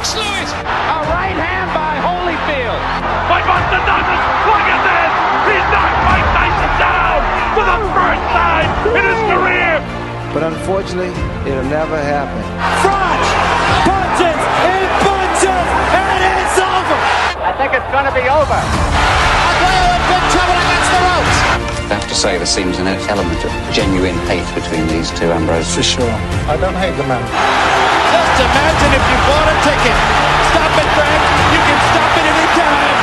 slew it. A right hand by Holyfield. By Buster Douglas, look at this! He's knocked Mike Tyson down for the first time in his career! But unfortunately, it'll never happen. Front punches, and it's over! I think it's going to be over. Aguero in big trouble against the ropes. I have to say, there seems an element of genuine hate between these two, Ambrose. For sure. I don't hate the man. Just imagine if you bought a ticket. Stop it, Greg. You can stop it any time.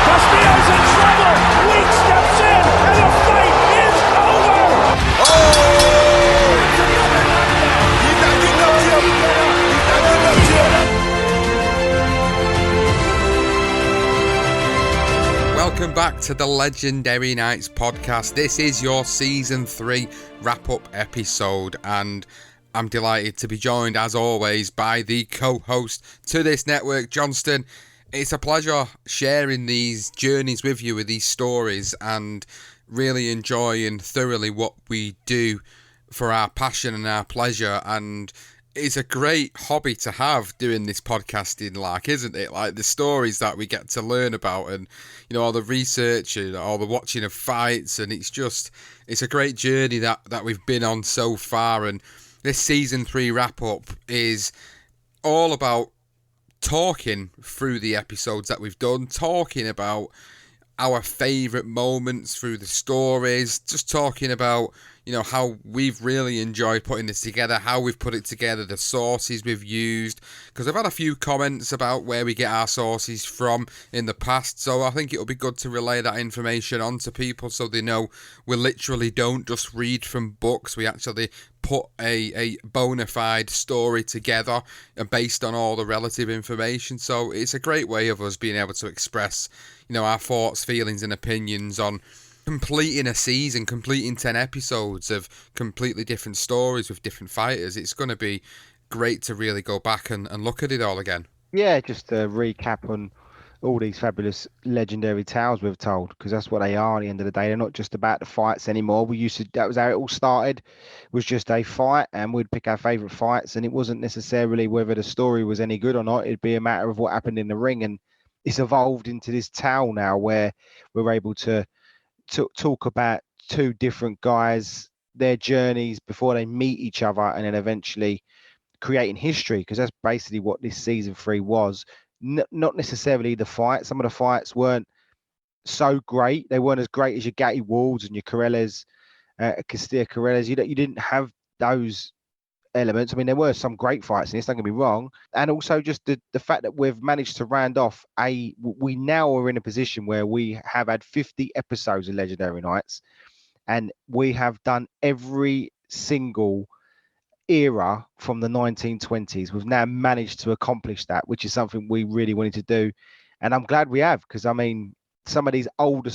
Castillo's in trouble! Leach steps in, and the fight is over! Welcome back to the Legendary Nights podcast. This is your Season 3 wrap-up episode, and I'm delighted to be joined, as always, by the co-host to this network, Johnston. It's a pleasure sharing these journeys with you, with these stories, and really enjoying thoroughly what we do for our passion and our pleasure. And it's a great hobby to have doing this podcasting, like, isn't it? Like the stories that we get to learn about, and all the research and all the watching of fights, and it's a great journey that we've been on so far. And this Season 3 wrap-up is all about talking through the episodes that we've done, talking about our favourite moments through the stories, just talking about how we've really enjoyed putting this together, how we've put it together, the sources we've used, because I've had a few comments about where we get our sources from in the past, so I think it'll be good to relay that information on to people so they know we literally don't just read from books, we actually put a bona fide story together and based on all the relative information. So it's a great way of us being able to express our thoughts, feelings and opinions on completing a season, completing 10 episodes of completely different stories with different fighters. It's going to be great to really go back and look at it all again. Yeah, just to recap on all these fabulous legendary tales we've told, because that's what they are at the end of the day. They're not just about the fights anymore. That was how it all started, was just a fight, and we'd pick our favourite fights, and it wasn't necessarily whether the story was any good or not. It'd be a matter of what happened in the ring, and it's evolved into this tale now where we're able to talk about two different guys, their journeys before they meet each other, and then eventually creating history, because that's basically what this Season 3 was. Not necessarily the fight. Some of the fights weren't so great. They weren't as great as your Gatti Walls and your Corellas, Castilla Corellas. You didn't have those elements. I mean, there were some great fights in this, don't get me wrong. And also just the fact that we've managed to round off we now are in a position where we have had 50 episodes of Legendary Nights, and we have done every single era from the 1920s. We've now managed to accomplish that, which is something we really wanted to do. And I'm glad we have, because I mean, some of these old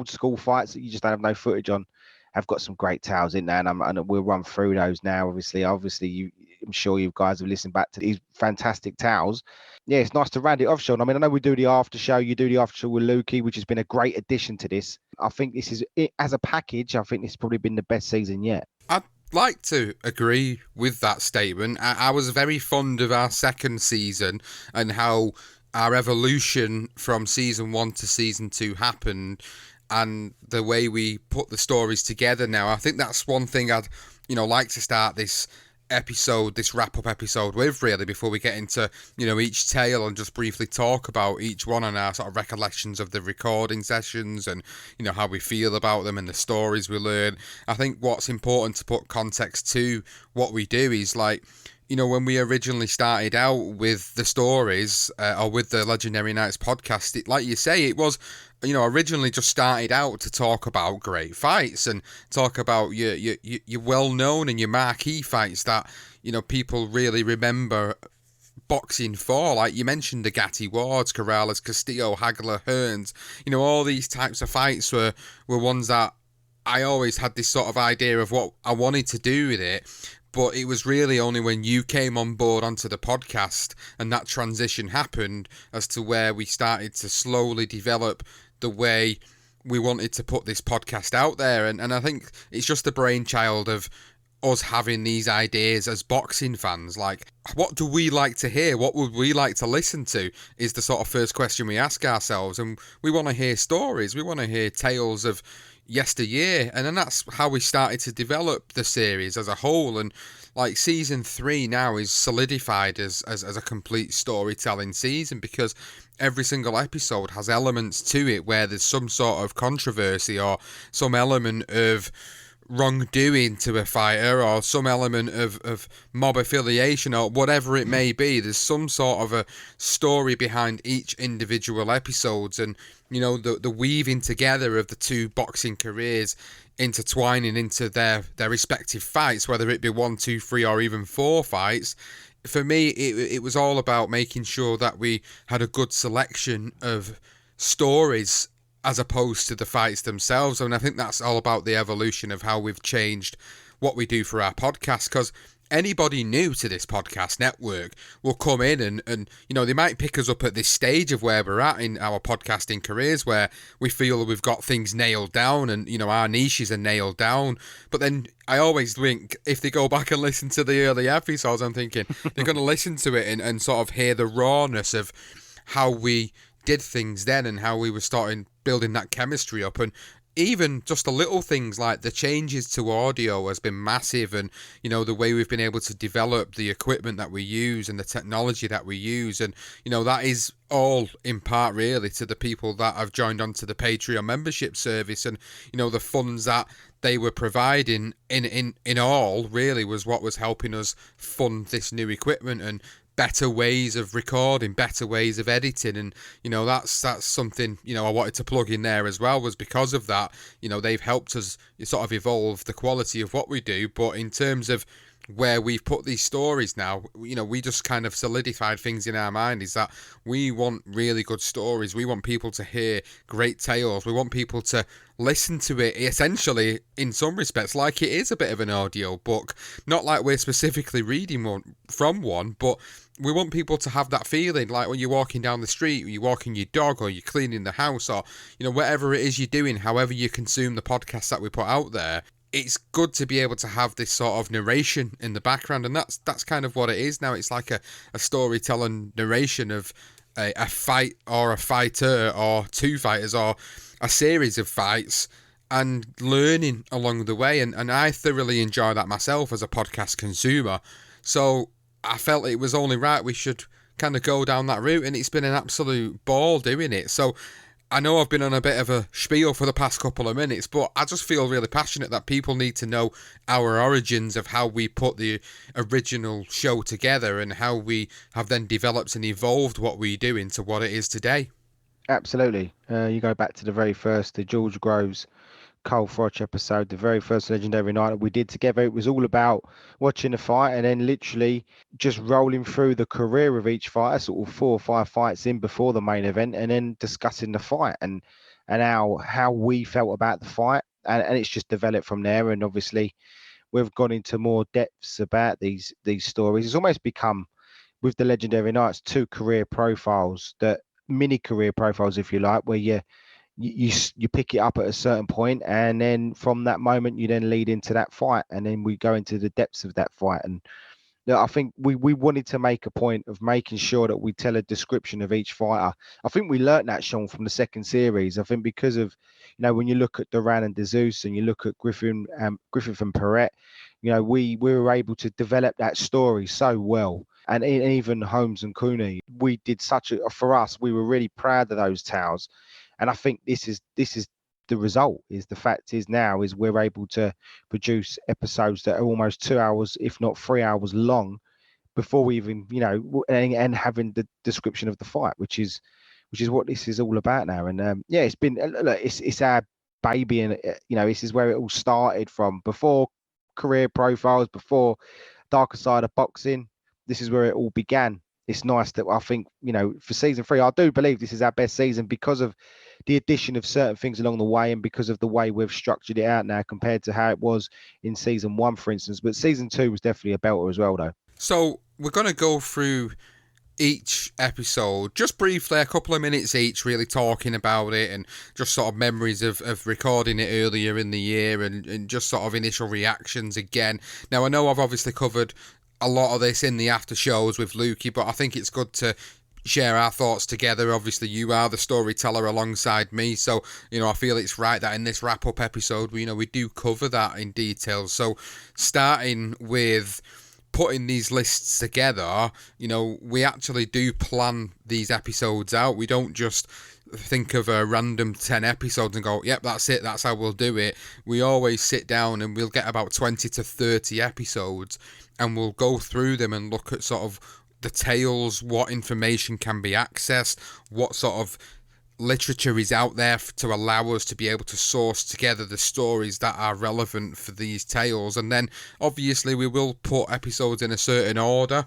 school fights that you just don't have no footage on have got some great tales in there, and we'll run through those now. Obviously, I'm sure you guys have listened back to these fantastic tales. Yeah, it's nice to round it off, Sean. I mean, I know we do the after show. You do the after show with Lukey, which has been a great addition to this. I think this is, as a package, I think this has probably been the best season yet. I'd like to agree with that statement. I was very fond of our second season and how our evolution from Season 1 to Season 2 happened, and the way we put the stories together now. I think that's one thing I'd, like to start this episode, this wrap-up episode with, really, before we get into, each tale, and just briefly talk about each one and our sort of recollections of the recording sessions and, how we feel about them and the stories we learn. I think what's important to put context to what we do is, like, when we originally started out with the stories or with the Legendary Nights podcast, it, like you say, it was, originally just started out to talk about great fights and talk about your well-known and your marquee fights that, people really remember boxing for. Like you mentioned, the Gatti Wards, Corrales, Castillo, Hagler, Hearns, all these types of fights were ones that I always had this sort of idea of what I wanted to do with it. But it was really only when you came on board onto the podcast and that transition happened as to where we started to slowly develop the way we wanted to put this podcast out there. And I think it's just the brainchild of us having these ideas as boxing fans. Like, what do we like to hear? What would we like to listen to is the sort of first question we ask ourselves. And we want to hear stories. We want to hear tales of yesteryear. And then that's how we started to develop the series as a whole. And like season 3 now is solidified as a complete storytelling season, because every single episode has elements to it where there's some sort of controversy or some element of wrongdoing to a fighter or some element of mob affiliation or whatever it may be. There's some sort of a story behind each individual episodes, and the weaving together of the two boxing careers intertwining into their respective fights, whether it be 1, 2, 3 or even 4 fights. For me, it was all about making sure that we had a good selection of stories as opposed to the fights themselves. And I think that's all about the evolution of how we've changed what we do for our podcast, because anybody new to this podcast network will come in and they might pick us up at this stage of where we're at in our podcasting careers, where we feel we've got things nailed down and our niches are nailed down. But then I always think if they go back and listen to the early episodes, I'm thinking they're going to listen to it and sort of hear the rawness of how we did things then and how we were starting building that chemistry up. And even just the little things like the changes to audio has been massive, and the way we've been able to develop the equipment that we use and the technology that we use, and that is all in part really to the people that have joined onto the Patreon membership service, and the funds that they were providing in all really was what was helping us fund this new equipment and better ways of recording, better ways of editing. And that's something I wanted to plug in there as well, was because of that they've helped us sort of evolve the quality of what we do. But in terms of where we've put these stories now, we just kind of solidified things in our mind, is that we want really good stories. We want people to hear great tales. We want people to listen to it essentially in some respects like it is a bit of an audio book, not like we're specifically reading one from one, but we want people to have that feeling like when you're walking down the street, or you're walking your dog, or you're cleaning the house, or whatever it is you're doing, however you consume the podcasts that we put out there. It's good to be able to have this sort of narration in the background, and that's kind of what it is now. It's like a storytelling narration of a fight or a fighter or two fighters or a series of fights, and learning along the way. And I thoroughly enjoy that myself as a podcast consumer. So I felt it was only right we should kind of go down that route, and it's been an absolute ball doing it. So I know I've been on a bit of a spiel for the past couple of minutes, but I just feel really passionate that people need to know our origins of how we put the original show together and how we have then developed and evolved what we do into what it is today. Absolutely. You go back to the very first, the George Groves Cole Froch episode, the very first Legendary Night that we did together. It was all about watching the fight and then literally just rolling through the career of each fighter, sort of 4 or 5 fights in before the main event, and then discussing the fight and how we felt about the fight, and it's just developed from there. And obviously we've gone into more depths about these stories. It's almost become, with the Legendary Nights, 2 career profiles, that mini career profiles, if you like, where you pick it up at a certain point, and then from that moment you then lead into that fight, and then we go into the depths of that fight. And I think we wanted to make a point of making sure that we tell a description of each fighter. I think we learnt that, Sean, from the second series. I think because of when you look at Duran and DeZeus, and you look at Griffith and Perrette, we were able to develop that story so well. And even Holmes and Cooney, we did for us, we were really proud of those tales. And I think this is the result. Is the fact is now is we're able to produce episodes that are almost 2 hours, if not 3 hours long, before we even and having the description of the fight, which is what this is all about now. And it's been it's our baby, and this is where it all started from. Before career profiles, before darker side of boxing, this is where it all began. It's nice that I think, for season 3, I do believe this is our best season because of the addition of certain things along the way, and because of the way we've structured it out now compared to how it was in season 1, for instance. But season 2 was definitely a belter as well, though. So we're going to go through each episode, just briefly, a couple of minutes each, really talking about it and just sort of memories of recording it earlier in the year and just sort of initial reactions again. Now, I know I've obviously covered a lot of this in the after shows with Lukey, but I think it's good to share our thoughts together. Obviously, you are the storyteller alongside me, so I feel it's right that in this wrap-up episode, we do cover that in detail. So, starting with putting these lists together, we actually do plan these episodes out. We don't just think of a random 10 episodes and go, yep, that's it, that's how we'll do it. We always sit down and we'll get about 20 to 30 episodes and we'll go through them and look at sort of the tales, what information can be accessed, what sort of literature is out there to allow us to be able to source together the stories that are relevant for these tales. And then obviously we will put episodes in a certain order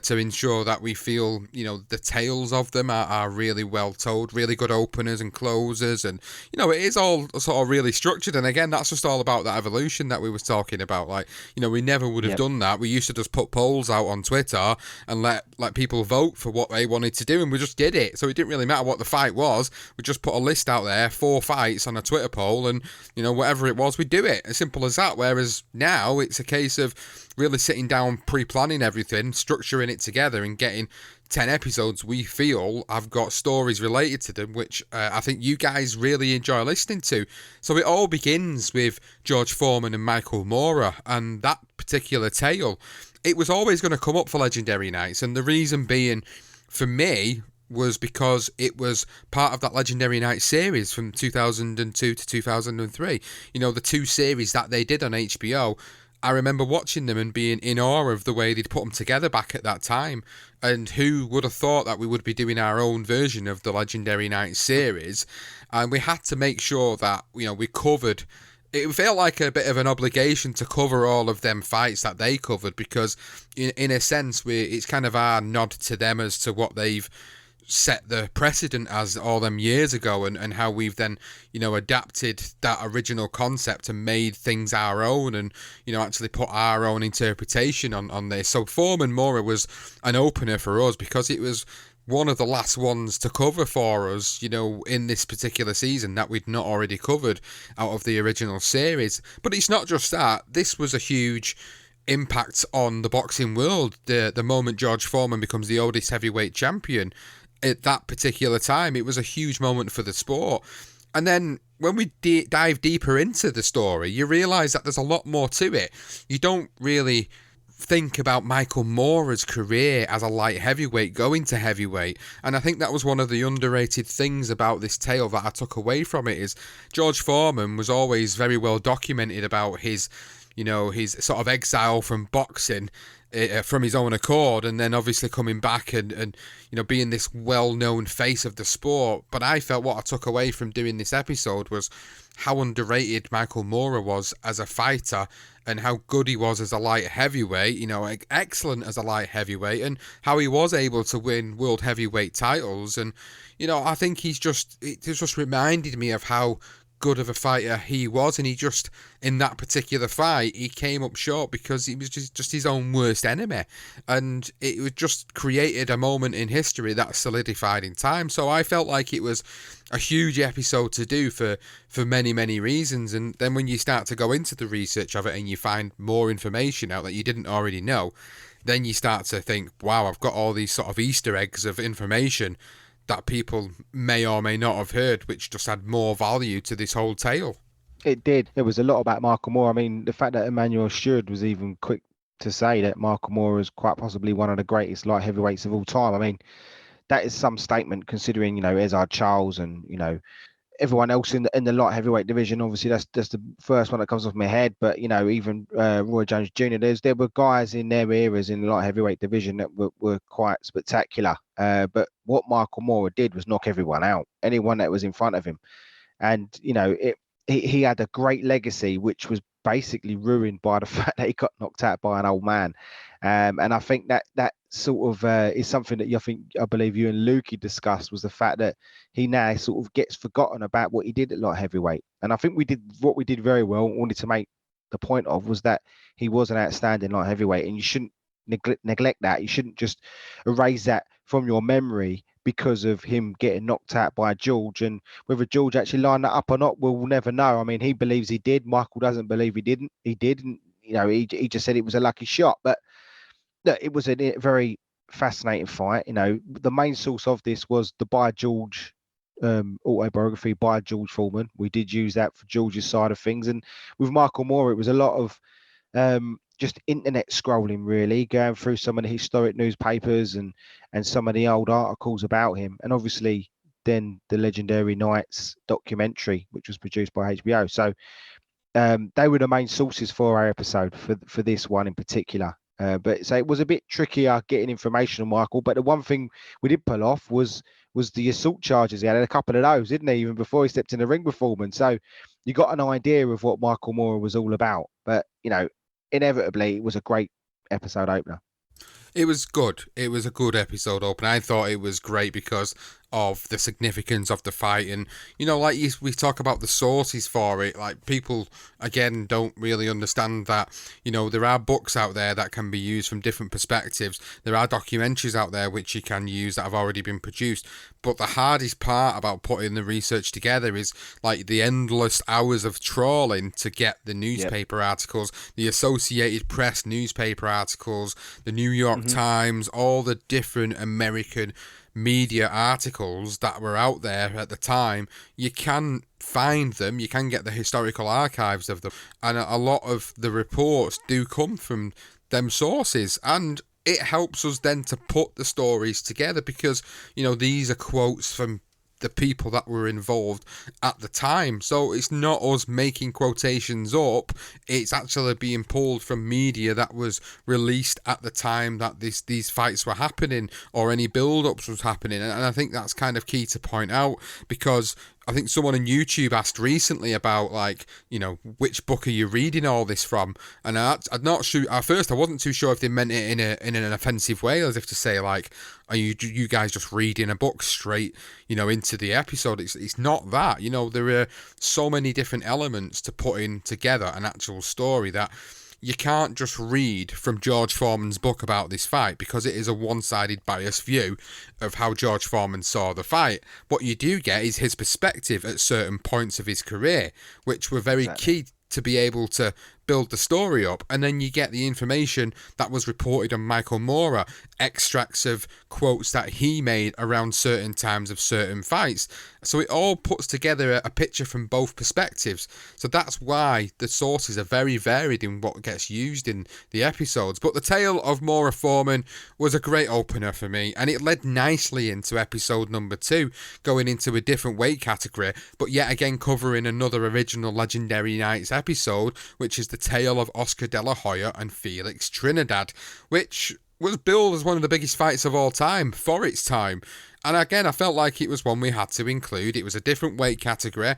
to ensure that we feel the tales of them are really well told, really good openers and closers, and it is all sort of really structured. And again, that's just all about that evolution that we was talking about. Like, we never would have done that. We used to just put polls out on Twitter and let people vote for what they wanted to do, and we just did it. So it didn't really matter what the fight was. We just put a list out there, 4 fights on a Twitter poll, and whatever it was, we do it. As simple as that. Whereas now it's a case of really sitting down, pre-planning everything, structuring it together, and getting 10 episodes we feel have got stories related to them, which I think you guys really enjoy listening to. So it all begins with George Foreman and Michael Moorer, and that particular tale, it was always going to come up for Legendary Nights, and the reason being, for me, was because it was part of that Legendary Night series from 2002 to 2003. The 2 series that they did on HBO. I remember watching them and being in awe of the way they'd put them together back at that time. And who would have thought that we would be doing our own version of the Legendary Night series? And we had to make sure that, we covered. It felt like a bit of an obligation to cover all of them fights that they covered, because in a sense, it's kind of our nod to them as to what they've set the precedent as all them years ago, and how we've then adapted that original concept and made things our own, and actually put our own interpretation on this. So Foreman Moorer was an opener for us because it was one of the last ones to cover for us, in this particular season that we'd not already covered out of the original series. But it's not just that. This was a huge impact on the boxing world. The moment George Foreman becomes the oldest heavyweight champion, at that particular time, it was a huge moment for the sport. And then when we dive deeper into the story, you realise that there's a lot more to it. You don't really think about Michael Moorer's career as a light heavyweight going to heavyweight, and I think that was one of the underrated things about this tale that I took away from it. Is George Foreman was always very well documented about his sort of exile from boxing from his own accord, and then obviously coming back and being this well-known face of the sport. But I felt what I took away from doing this episode was how underrated Michael Moorer was as a fighter, and how good he was as a light heavyweight, excellent as a light heavyweight, and how he was able to win world heavyweight titles. And I think it just reminded me of how good of a fighter he was, and he just, in that particular fight, he came up short because he was just his own worst enemy, and it just created a moment in history that solidified in time. So I felt like it was a huge episode to do for many, many reasons. And then when you start to go into the research of it and you find more information out that you didn't already know, then you start to think, wow, I've got all these sort of Easter eggs of information that people may or may not have heard, which just add more value to this whole tale. It did. There was a lot about Michael Moorer. I mean, the fact that Emmanuel Stewart was even quick to say that Michael Moorer is quite possibly one of the greatest light heavyweights of all time. I mean, that is some statement, considering, Ezard Charles and, everyone else in the light heavyweight division. Obviously, that's the first one that comes off my head. But, even Roy Jones Jr., there were guys in their eras in the light heavyweight division that were quite spectacular. But what Michael Moorer did was knock everyone out, anyone that was in front of him. And, he had a great legacy, which was basically ruined by the fact that he got knocked out by an old man. And I think that sort of is something that I believe you and Lukey discussed, was the fact that he now sort of gets forgotten about what he did at light heavyweight. And I think we did very well, wanted to make the point of, was that he was an outstanding light heavyweight, and you shouldn't neglect that. You shouldn't just erase that from your memory because of him getting knocked out by George. And whether George actually lined that up or not, we'll never know. I mean, he believes he did. Michael doesn't believe he didn't. He did. And, he just said it was a lucky shot. But look, it was a very fascinating fight. The main source of this was the By George autobiography by George Foreman. We did use that for George's side of things. And with Michael Moore, it was a lot of just internet scrolling, really, going through some of the historic newspapers and some of the old articles about him. And obviously then the Legendary Nights documentary, which was produced by HBO. So they were the main sources for our episode for this one in particular. But so it was a bit trickier getting information on Michael. But the one thing we did pull off was the assault charges. He had a couple of those, didn't he, even before he stepped in the ring with Foreman. So you got an idea of what Michael Moore was all about. But, inevitably, it was a great episode opener. It was good. It was a good episode opener. I thought it was great because of the significance of the fight. And, we talk about the sources for it. Like, people, again, don't really understand that, there are books out there that can be used from different perspectives. There are documentaries out there which you can use that have already been produced. But the hardest part about putting the research together is, like, the endless hours of trawling to get the newspaper articles, the Associated Press newspaper articles, the New York Times, all the different American media articles that were out there at the time. You can find them, you can get the historical archives of them, and a lot of the reports do come from them sources, and it helps us then to put the stories together because, these are quotes from the people that were involved at the time. So it's not us making quotations up, it's actually being pulled from media that was released at the time that these fights were happening or any build-ups was happening. And I think that's kind of key to point out, because I think someone on YouTube asked recently about, which book are you reading all this from? And I'm not sure. At first, I wasn't too sure if they meant it in an offensive way, as if to say, like, are you guys just reading a book straight, into the episode? It's not that. There are so many different elements to putting together an actual story that you can't just read from George Foreman's book about this fight, because it is a one-sided biased view of how George Foreman saw the fight. What you do get is his perspective at certain points of his career, which were very key to be able to build the story up. And then you get the information that was reported on Michael Moore, extracts of quotes that he made around certain times of certain fights. So it all puts together a picture from both perspectives. So that's why the sources are very varied in what gets used in the episodes. But the tale of Moore Foreman was a great opener for me, and it led nicely into episode number 2, going into a different weight category, but yet again covering another original Legendary Nights episode, which is the tale of Oscar De La Hoya and Felix Trinidad, which was billed as one of the biggest fights of all time for its time. And again, I felt like it was one we had to include. It was a different weight category.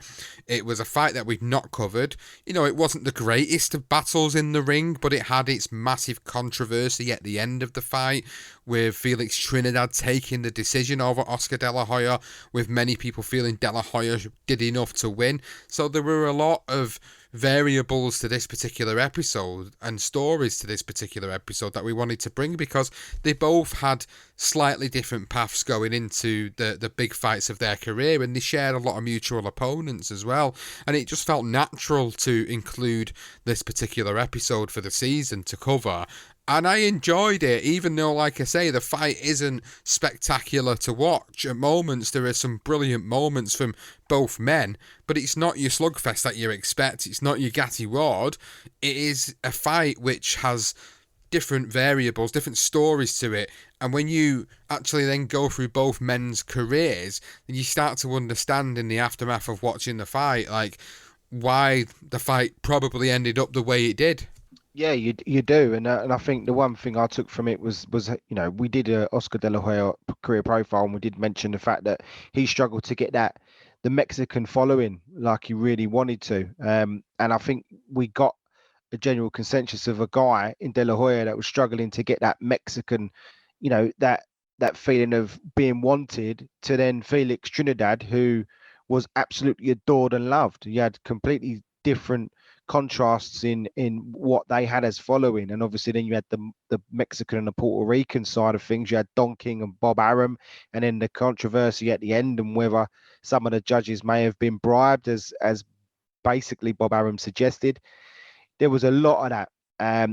It was a fight that we'd not covered. It wasn't the greatest of battles in the ring, but it had its massive controversy at the end of the fight, with Felix Trinidad taking the decision over Oscar De La Hoya, with many people feeling De La Hoya did enough to win. So there were a lot of variables to this particular episode and stories to this particular episode that we wanted to bring, because they both had slightly different paths going into the big fights of their career, and they shared a lot of mutual opponents as well, and it just felt natural to include this particular episode for the season to cover. And I enjoyed it, even though, like I say, the fight isn't spectacular to watch. At moments, there are some brilliant moments from both men, but it's not your slugfest that you expect. It's not your Gatti Ward. It is a fight which has different variables, different stories to it. And when you actually then go through both men's careers, then you start to understand in the aftermath of watching the fight, like, why the fight probably ended up the way it did. Yeah, you do, and I think the one thing I took from it was we did a Oscar De La Hoya career profile, and we did mention the fact that he struggled to get the Mexican following like he really wanted to, and I think we got a general consensus of a guy in De La Hoya that was struggling to get that Mexican, that feeling of being wanted, to then Felix Trinidad, who was absolutely adored and loved. He had completely different contrasts in what they had as following. And obviously then you had the Mexican and the Puerto Rican side of things. You had Don King and Bob Arum, and then the controversy at the end and whether some of the judges may have been bribed, as basically Bob Arum suggested. There was a lot of that.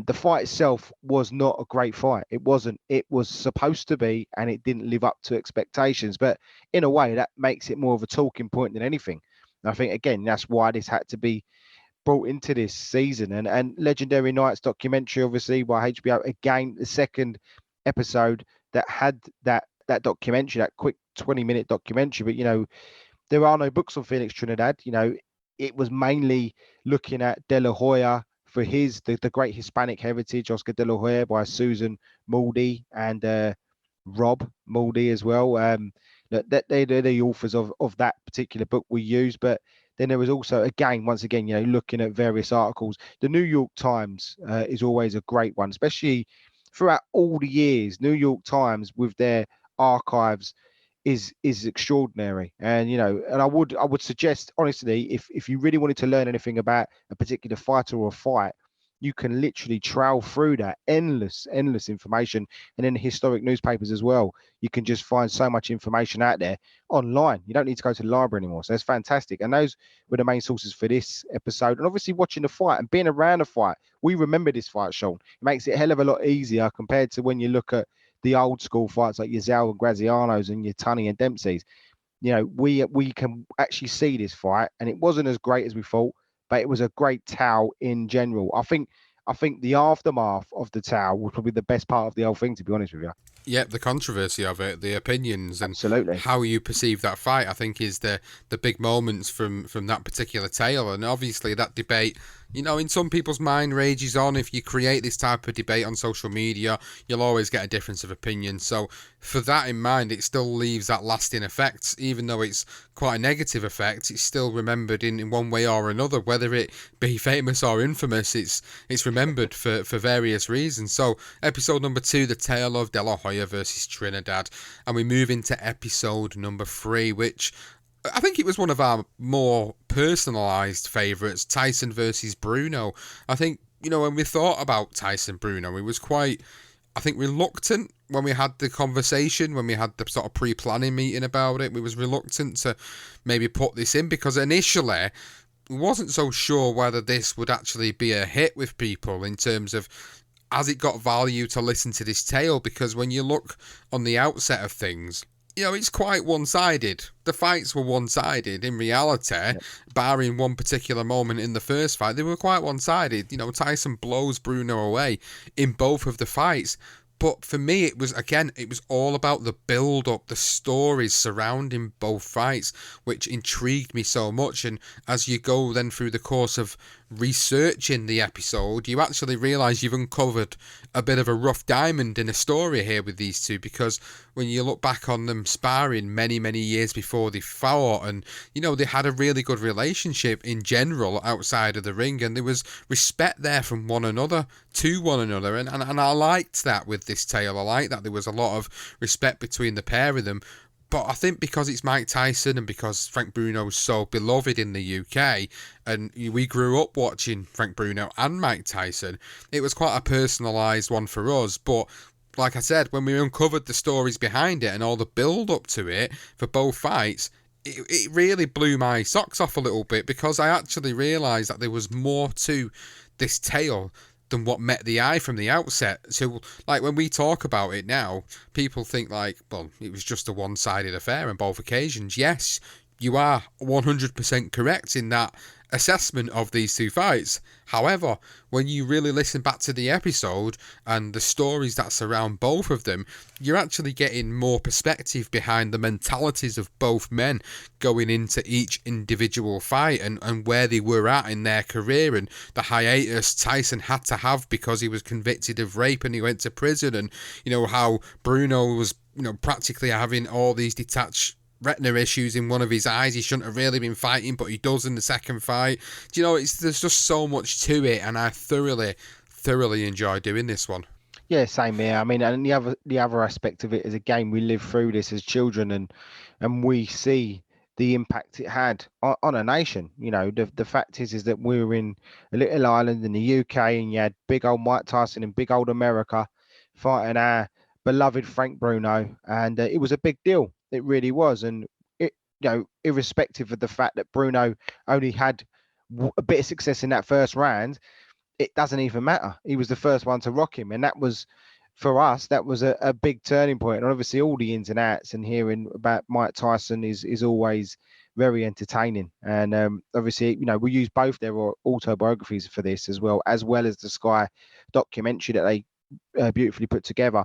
The fight itself was not a great fight. It wasn't. It was supposed to be, and it didn't live up to expectations. But in a way, that makes it more of a talking point than anything. And I think, again, that's why this had to be brought into this season. And Legendary Nights documentary, obviously, by HBO, again, the second episode that had that documentary, that quick 20-minute documentary. But, you know, there are no books on Felix Trinidad. You know, it was mainly looking at De La Hoya for his the great Hispanic heritage, Oscar De La Hoya, by Susan Mouldy and Rob Mouldy as well. That they're the authors of that particular book we use. But then there was also, again, once again, you know, looking at various articles. The New York Times is always a great one, especially throughout all the years. New York Times with their archives is extraordinary. And you know, and I would suggest, honestly, if you really wanted to learn anything about a particular fighter or a fight, you can literally trail through that endless information. And in the historic newspapers as well, you can just find so much information out there online. You don't need to go to the library anymore. So it's fantastic. And those were the main sources for this episode. And obviously watching the fight and being around the fight, we remember this fight, Sean. It makes it a hell of a lot easier compared to when you look at the old school fights like your Zal and Grazianos and your Tunney and Dempsey's. You know, we can actually see this fight, and it wasn't as great as we thought, but it was a great towel in general. I think the aftermath of the towel was probably the best part of the whole thing, to be honest with you. Yeah, the controversy of it, the opinions, and absolutely how you perceive that fight, I think, is the big moments from that particular tale. And obviously that debate, you know, in some people's mind rages on. If you create this type of debate on social media, you'll always get a difference of opinion. So for that in mind, it still leaves that lasting effect. Even though it's quite a negative effect, it's still remembered in one way or another. Whether it be famous or infamous, it's remembered for various reasons. So episode number 2, the tale of De La Hoya versus Trinidad, and we move into episode number 3, which I think it was one of our more personalised favourites, Tyson versus Bruno. I think, you know, when we thought about Tyson Bruno, we was quite, I think, reluctant when we had the conversation, when we had the sort of pre-planning meeting about it. We was reluctant to maybe put this in because initially we wasn't so sure whether this would actually be a hit with people in terms of has it got value to listen to this tale, because when you look on the outset of things, you know, it's quite one-sided. The fights were one-sided in reality, barring one particular moment in the first fight. They were quite one-sided. You know, Tyson blows Bruno away in both of the fights. But for me, it was all about the build-up, the stories surrounding both fights, which intrigued me so much. And as you go then through the course of researching the episode, you actually realise you've uncovered a bit of a rough diamond in a story here with these two, because when you look back on them sparring many, many years before they fought, and, you know, they had a really good relationship in general outside of the ring, and there was respect there from one another to one another, and I liked that with this tale. I liked that there was a lot of respect between the pair of them. But I think because it's Mike Tyson and because Frank Bruno is so beloved in the UK, and we grew up watching Frank Bruno and Mike Tyson, it was quite a personalised one for us. But like I said, when we uncovered the stories behind it and all the build-up to it for both fights, it really blew my socks off a little bit, because I actually realised that there was more to this tale than what met the eye from the outset. So, like, when we talk about it now, people think like, well, it was just a one-sided affair on both occasions. Yes, you are 100% correct in that assessment of these two fights. However, when you really listen back to the episode and the stories that surround both of them, you're actually getting more perspective behind the mentalities of both men going into each individual fight, and where they were at in their career, and the hiatus Tyson had to have because he was convicted of rape and he went to prison, and, you know, how Bruno was, you know, practically having all these detached retina issues in one of his eyes. He shouldn't have really been fighting, but he does in the second fight. Do you know, there's just so much to it, and I thoroughly enjoy doing this one. Yeah, same here. I mean, and the other aspect of it is, again, we live through this as children, and we see the impact it had on a nation. You know, the fact is that we were in a little island in the UK, and you had big old Mike Tyson and big old America fighting our beloved Frank Bruno, and it was a big deal. It really was, and it, you know, irrespective of the fact that Bruno only had a bit of success in that first round, it doesn't even matter. He was the first one to rock him, and that was, for us, that was a big turning point. And obviously, all the ins and outs and hearing about Mike Tyson is always very entertaining. And obviously, you know, we use both their autobiographies for this as well as the Sky documentary that they beautifully put together.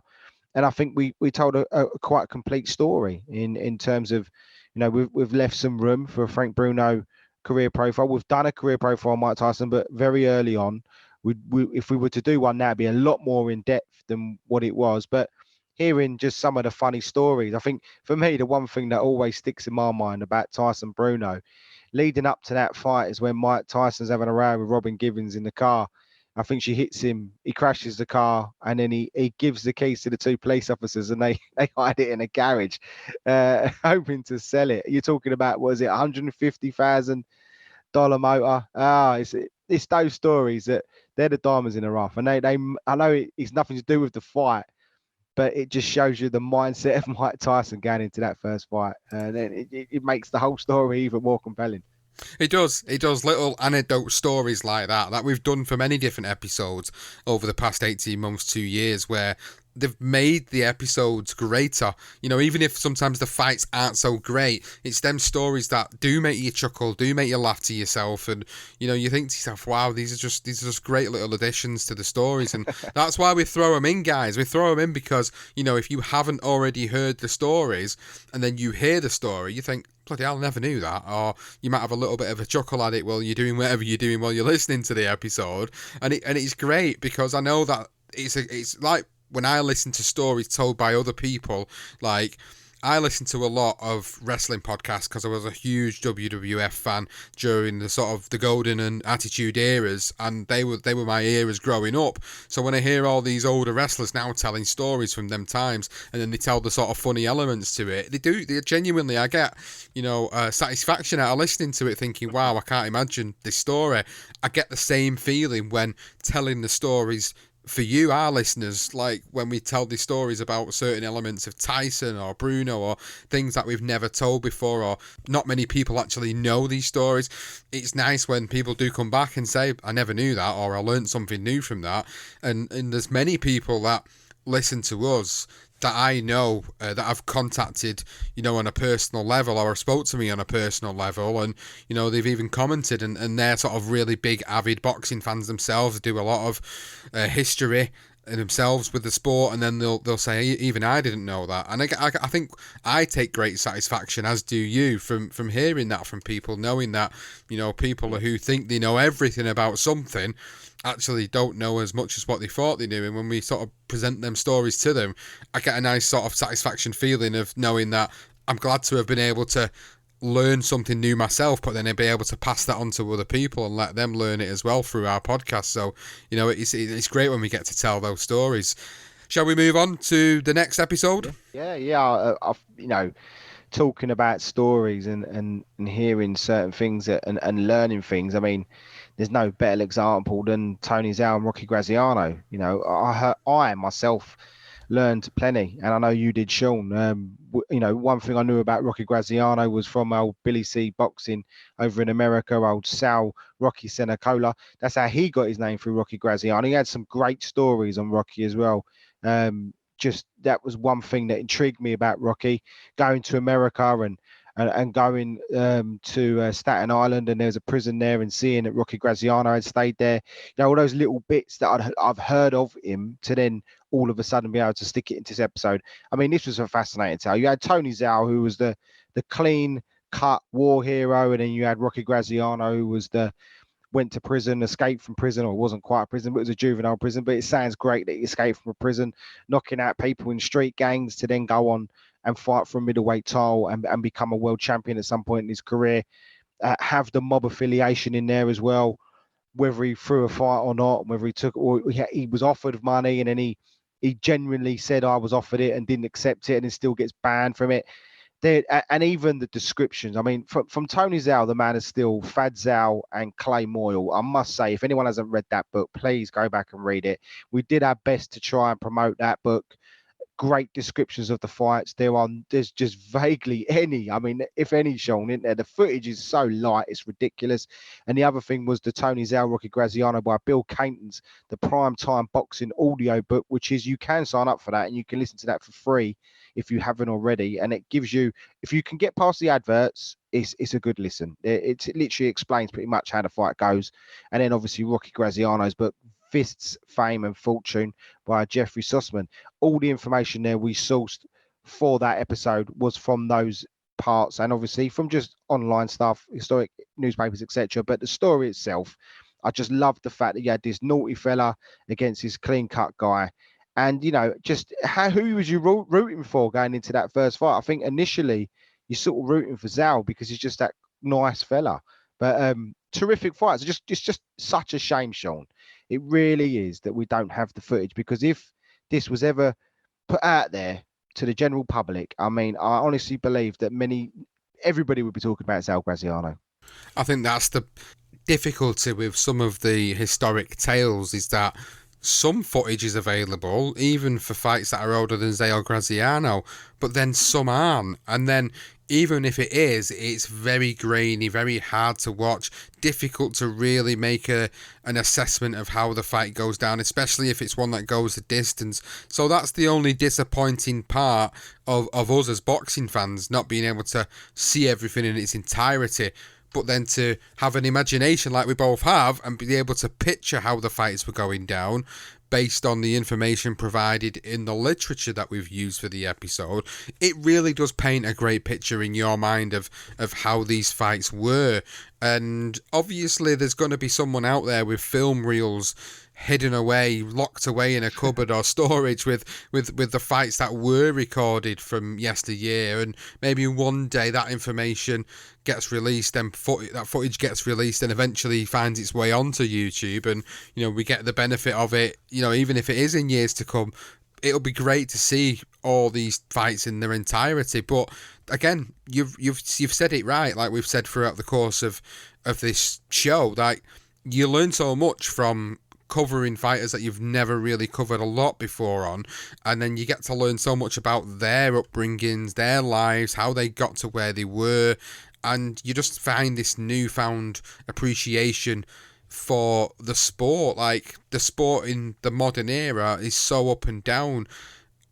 And I think we told a quite complete story in terms of, you know, we've left some room for a Frank Bruno career profile. We've done a career profile on Mike Tyson, but very early on, if we were to do one now, it'd be a lot more in depth than what it was. But hearing just some of the funny stories, I think for me, the one thing that always sticks in my mind about Tyson Bruno, leading up to that fight, is when Mike Tyson's having a row with Robin Givens in the car. I think she hits him, he crashes the car, and then he gives the keys to the two police officers, and they hide it in a garage, hoping to sell it. You're talking about, was it $150,000 motor? It's those stories that they're the diamonds in the rough, and they I know it's nothing to do with the fight, but it just shows you the mindset of Mike Tyson going into that first fight, and then it makes the whole story even more compelling. It does. It does. Little anecdote stories like that we've done for many different episodes over the past 18 months, 2 years, where they've made the episodes greater. You know, even if sometimes the fights aren't so great, it's them stories that do make you chuckle, do make you laugh to yourself, and you know, you think to yourself, wow, these are just great little additions to the stories. And that's why we throw them in, guys. We throw them in because, you know, if you haven't already heard the stories and then you hear the story, you think, bloody hell, I never knew that. Or you might have a little bit of a chuckle at it while you're doing whatever you're doing while you're listening to the episode. And it's great because I know that it's like when I listen to stories told by other people, like I listen to a lot of wrestling podcasts because I was a huge WWF fan during the sort of the golden and attitude eras, and they were my eras growing up. So when I hear all these older wrestlers now telling stories from them times, and then they tell the sort of funny elements to it, they genuinely, I get, you know, satisfaction out of listening to it, thinking, wow, I can't imagine this story. I get the same feeling when telling the stories for you, our listeners, like when we tell these stories about certain elements of Tyson or Bruno or things that we've never told before, or not many people actually know these stories. It's nice when people do come back and say, I never knew that, or I learned something new from that. And there's many people that listen to us that I know that I've contacted, you know, on a personal level, or spoke to me on a personal level, and you know, they've even commented, and they're sort of really big avid boxing fans themselves, do a lot of history themselves with the sport, and then they'll say, even I didn't know that. And I think I take great satisfaction, as do you, from hearing that from people, knowing that, you know, people who think they know everything about something actually don't know as much as what they thought they knew. And when we sort of present them stories to them, I get a nice sort of satisfaction feeling of knowing that I'm glad to have been able to learn something new myself, but then I'd be able to pass that on to other people and let them learn it as well through our podcast. So, you know, it's great when we get to tell those stories. Shall we move on to the next episode? Yeah. You know, talking about stories and hearing certain things and learning things. I mean, there's no better example than Tony Zhao and Rocky Graziano. You know, I myself learned plenty, and I know you did, Sean. You know, one thing I knew about Rocky Graziano was from old Billy C boxing over in America, old Sal Rocky Senacola. That's how he got his name through Rocky Graziano. He had some great stories on Rocky as well. Just that was one thing that intrigued me about Rocky, going to America and going to Staten Island, and there was a prison there, and seeing that Rocky Graziano had stayed there. You know, all those little bits that I've heard of him, to then all of a sudden be able to stick it into this episode. I mean, this was a fascinating tale. You had Tony Zhao, who was the clean cut war hero, and then you had Rocky Graziano, who was went to prison, escaped from prison, or it wasn't quite a prison, but it was a juvenile prison. But it sounds great that he escaped from a prison, knocking out people in street gangs, to then go on and fight for a middleweight title and become a world champion at some point in his career. Have the mob affiliation in there as well, whether he threw a fight or not, whether he took, or he was offered money, and then he genuinely said, I was offered it and didn't accept it, and then still gets banned from it. And even the descriptions. I mean, from Tony Zhao, the man is still Fad Zhao and Clay Moyle. I must say, if anyone hasn't read that book, please go back and read it. We did our best to try and promote that book. Great descriptions of the fights. There's just vaguely any. I mean, if any, shown in there. The footage is so light, it's ridiculous. And the other thing was the Tony Zhao Rocky Graziano by Bill Caton's the Prime Time Boxing audio book, which is you can sign up for that and you can listen to that for free if you haven't already. And it gives you, if you can get past the adverts, it's a good listen. It literally explains pretty much how the fight goes. And then obviously Rocky Graziano's book, Fists, Fame and Fortune by Jeffrey Sussman. All the information there we sourced for that episode was from those parts, and obviously from just online stuff, historic newspapers, etc. But the story itself, I just loved the fact that you had this naughty fella against this clean-cut guy. And, just who was you rooting for going into that first fight? I think initially you're sort of rooting for Zhao because he's just that nice fella. But terrific fights. It's just such a shame, Sean. It really is that we don't have the footage, because if this was ever put out there to the general public, I mean, I honestly believe that everybody would be talking about Zhao Graziano. I think that's the difficulty with some of the historic tales, is that some footage is available, even for fights that are older than Zhao Graziano, but then some aren't. And then even if it is, it's very grainy, very hard to watch, difficult to really make an assessment of how the fight goes down, especially if it's one that goes the distance. So that's the only disappointing part of us as boxing fans, not being able to see everything in its entirety. But then to have an imagination like we both have and be able to picture how the fights were going down based on the information provided in the literature that we've used for the episode, it really does paint a great picture in your mind of how these fights were. And obviously there's going to be someone out there with film reels hidden away, locked away in a cupboard or storage with the fights that were recorded from yesteryear, and maybe one day that information gets released and that footage gets released and eventually finds its way onto YouTube, and we get the benefit of it, even if it is in years to come. It'll be great to see all these fights in their entirety. But again, you've said it right, like we've said throughout the course of this show, like you learn so much from covering fighters that you've never really covered a lot before on, and then you get to learn so much about their upbringings, their lives, how they got to where they were, and you just find this newfound appreciation for the sport. Like, the sport in the modern era is so up and down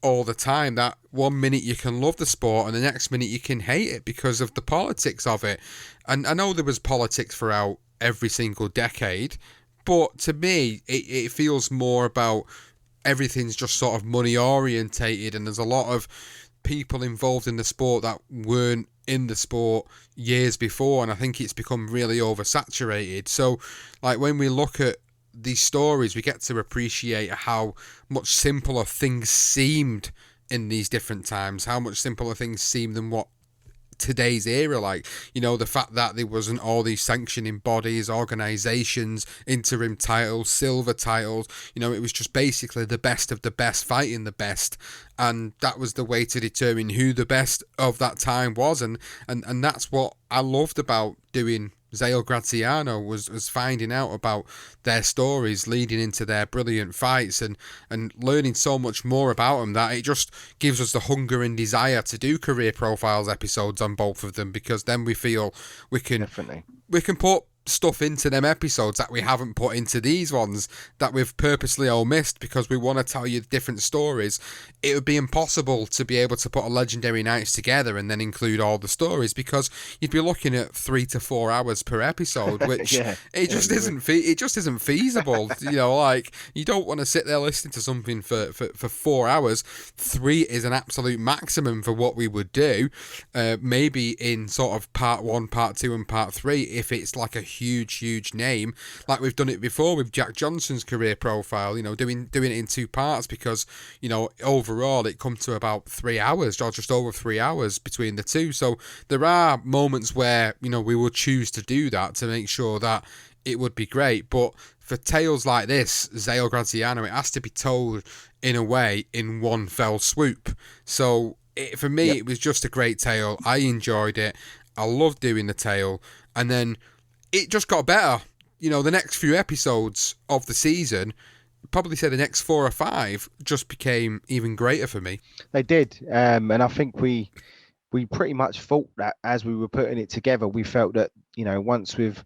all the time that 1 minute you can love the sport and the next minute you can hate it because of the politics of it. And I know there was politics throughout every single decade, but to me, it feels more about everything's just sort of money orientated, and there's a lot of people involved in the sport that weren't in the sport years before, and I think it's become really oversaturated. So, like, when we look at these stories, we get to appreciate how much simpler things seemed in these different times, how much simpler things seemed than what today's era, like, the fact that there wasn't all these sanctioning bodies, organisations, interim titles, silver titles, it was just basically the best of the best fighting the best, and that was the way to determine who the best of that time was, and that's what I loved about doing Zhao Graziano, was finding out about their stories leading into their brilliant fights, and learning so much more about them that it just gives us the hunger and desire to do career profiles episodes on both of them, because then we feel we can put stuff into them episodes that we haven't put into these ones that we've purposely all missed because we want to tell you different stories. It would be impossible to be able to put a Legendary Nights together and then include all the stories, because you'd be looking at 3 to 4 hours per episode, which it just isn't feasible. Like, you don't want to sit there listening to something for 4 hours. 3 is an absolute maximum for what we would do, maybe in sort of part 1, part 2 and part 3 if it's like a huge name, like we've done it before with Jack Johnson's career profile, doing it in 2 parts, because overall it comes to about 3 hours, or just over 3 hours between the two. So there are moments where we will choose to do that to make sure that it would be great. But for tales like this, Zhao Graziano, it has to be told in a way in one fell swoop. So For me, it was just a great tale. I enjoyed it. I loved doing the tale. And then it just got better. The next few episodes of the season, probably say the next 4 or 5, just became even greater for me. They did. And I think we pretty much thought that as we were putting it together, we felt that, once we've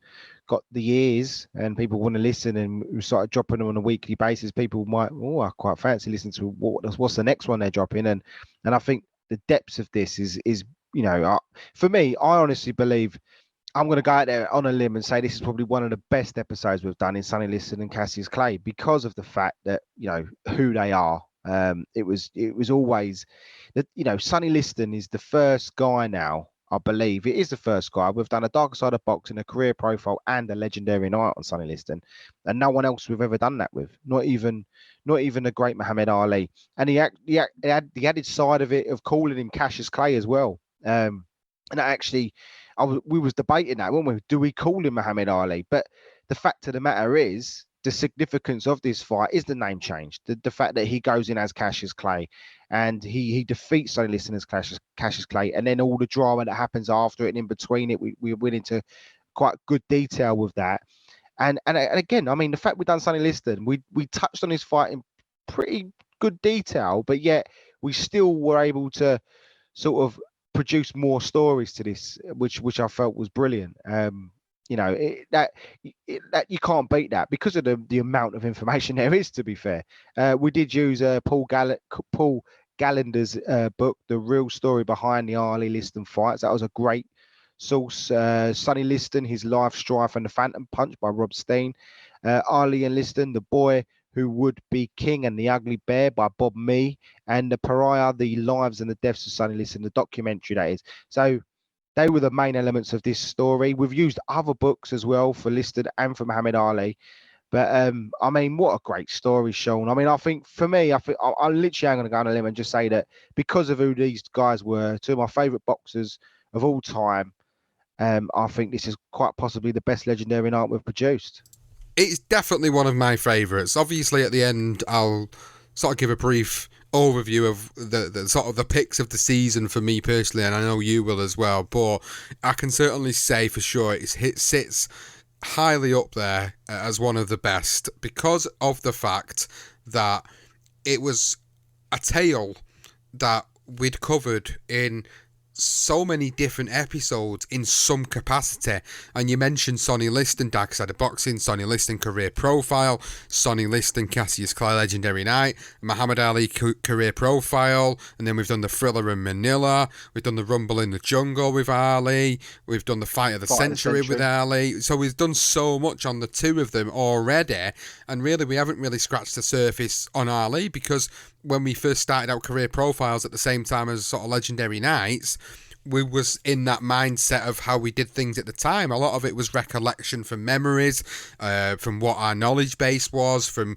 got the ears and people want to listen and we started dropping them on a weekly basis, people might, I quite fancy listening to what's the next one they're dropping. And I think the depths of this is for me, I honestly believe, I'm going to go out there on a limb and say this is probably one of the best episodes we've done in Sonny Liston and Cassius Clay, because of the fact that, who they are. It was always that, Sonny Liston is the first guy now, I believe it is the first guy. We've done a Dark Side of Boxing, a career profile, and a legendary night on Sonny Liston, and no one else we've ever done that with. Not even the great Muhammad Ali. And he had the added side of it of calling him Cassius Clay as well. And actually, we was debating that, weren't we? Do we call him Muhammad Ali? But the fact of the matter is, the significance of this fight is the name change. The fact that he goes in as Cassius Clay and he defeats Sonny Liston as Cassius Clay, and then all the drama that happens after it and in between it, we went into quite good detail with that. And again, I mean, the fact we've done Sonny Liston, we touched on his fight in pretty good detail, but yet we still were able to sort of produce more stories to this, which I felt was brilliant. That you can't beat that because of the amount of information there is, to be fair. We did use Paul Gallander's book, The Real Story Behind the Ali Liston Fights. That was a great source. Sonny Liston, His Life, Strife and the Phantom Punch by Rob Steen. Ali and Liston, The Boy Who Would Be King and the Ugly Bear by Bob Mee. And The Pariah, The Lives and the Deaths of Sonny Liston, the documentary that is. So they were the main elements of this story. We've used other books as well for Liston and for Muhammad Ali. But, I mean, what a great story, Sean. I mean, I think for me, I literally am going to go on a limb and just say that because of who these guys were, two of my favourite boxers of all time, I think this is quite possibly the best legendary night we've produced. It's definitely one of my favourites. Obviously, at the end, I'll sort of give a brief overview of the sort of the picks of the season for me personally, and I know you will as well, but I can certainly say for sure it sits highly up there as one of the best because of the fact that it was a tale that we'd covered in so many different episodes in some capacity. And you mentioned Sonny Liston, Dark Side of Boxing, Sonny Liston Career Profile, Sonny Liston Cassius Clay Legendary Night, Muhammad Ali Career Profile, and then we've done the Thriller in Manila, we've done the Rumble in the Jungle with Ali, we've done the Fight of the Century with Ali. So we've done so much on the two of them already, and really we haven't really scratched the surface on Ali, because when we first started out Career Profiles at the same time as sort of Legendary Nights, we was in that mindset of how we did things at the time. A lot of it was recollection from memories, from what our knowledge base was, from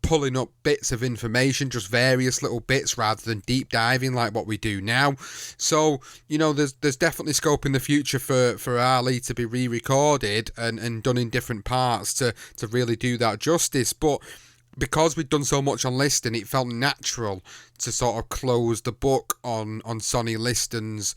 pulling up bits of information, just various little bits rather than deep diving like what we do now. So, there's definitely scope in the future for Ali to be re-recorded and done in different parts to really do that justice. But because we'd done so much on Liston, it felt natural to sort of close the book on Sonny Liston's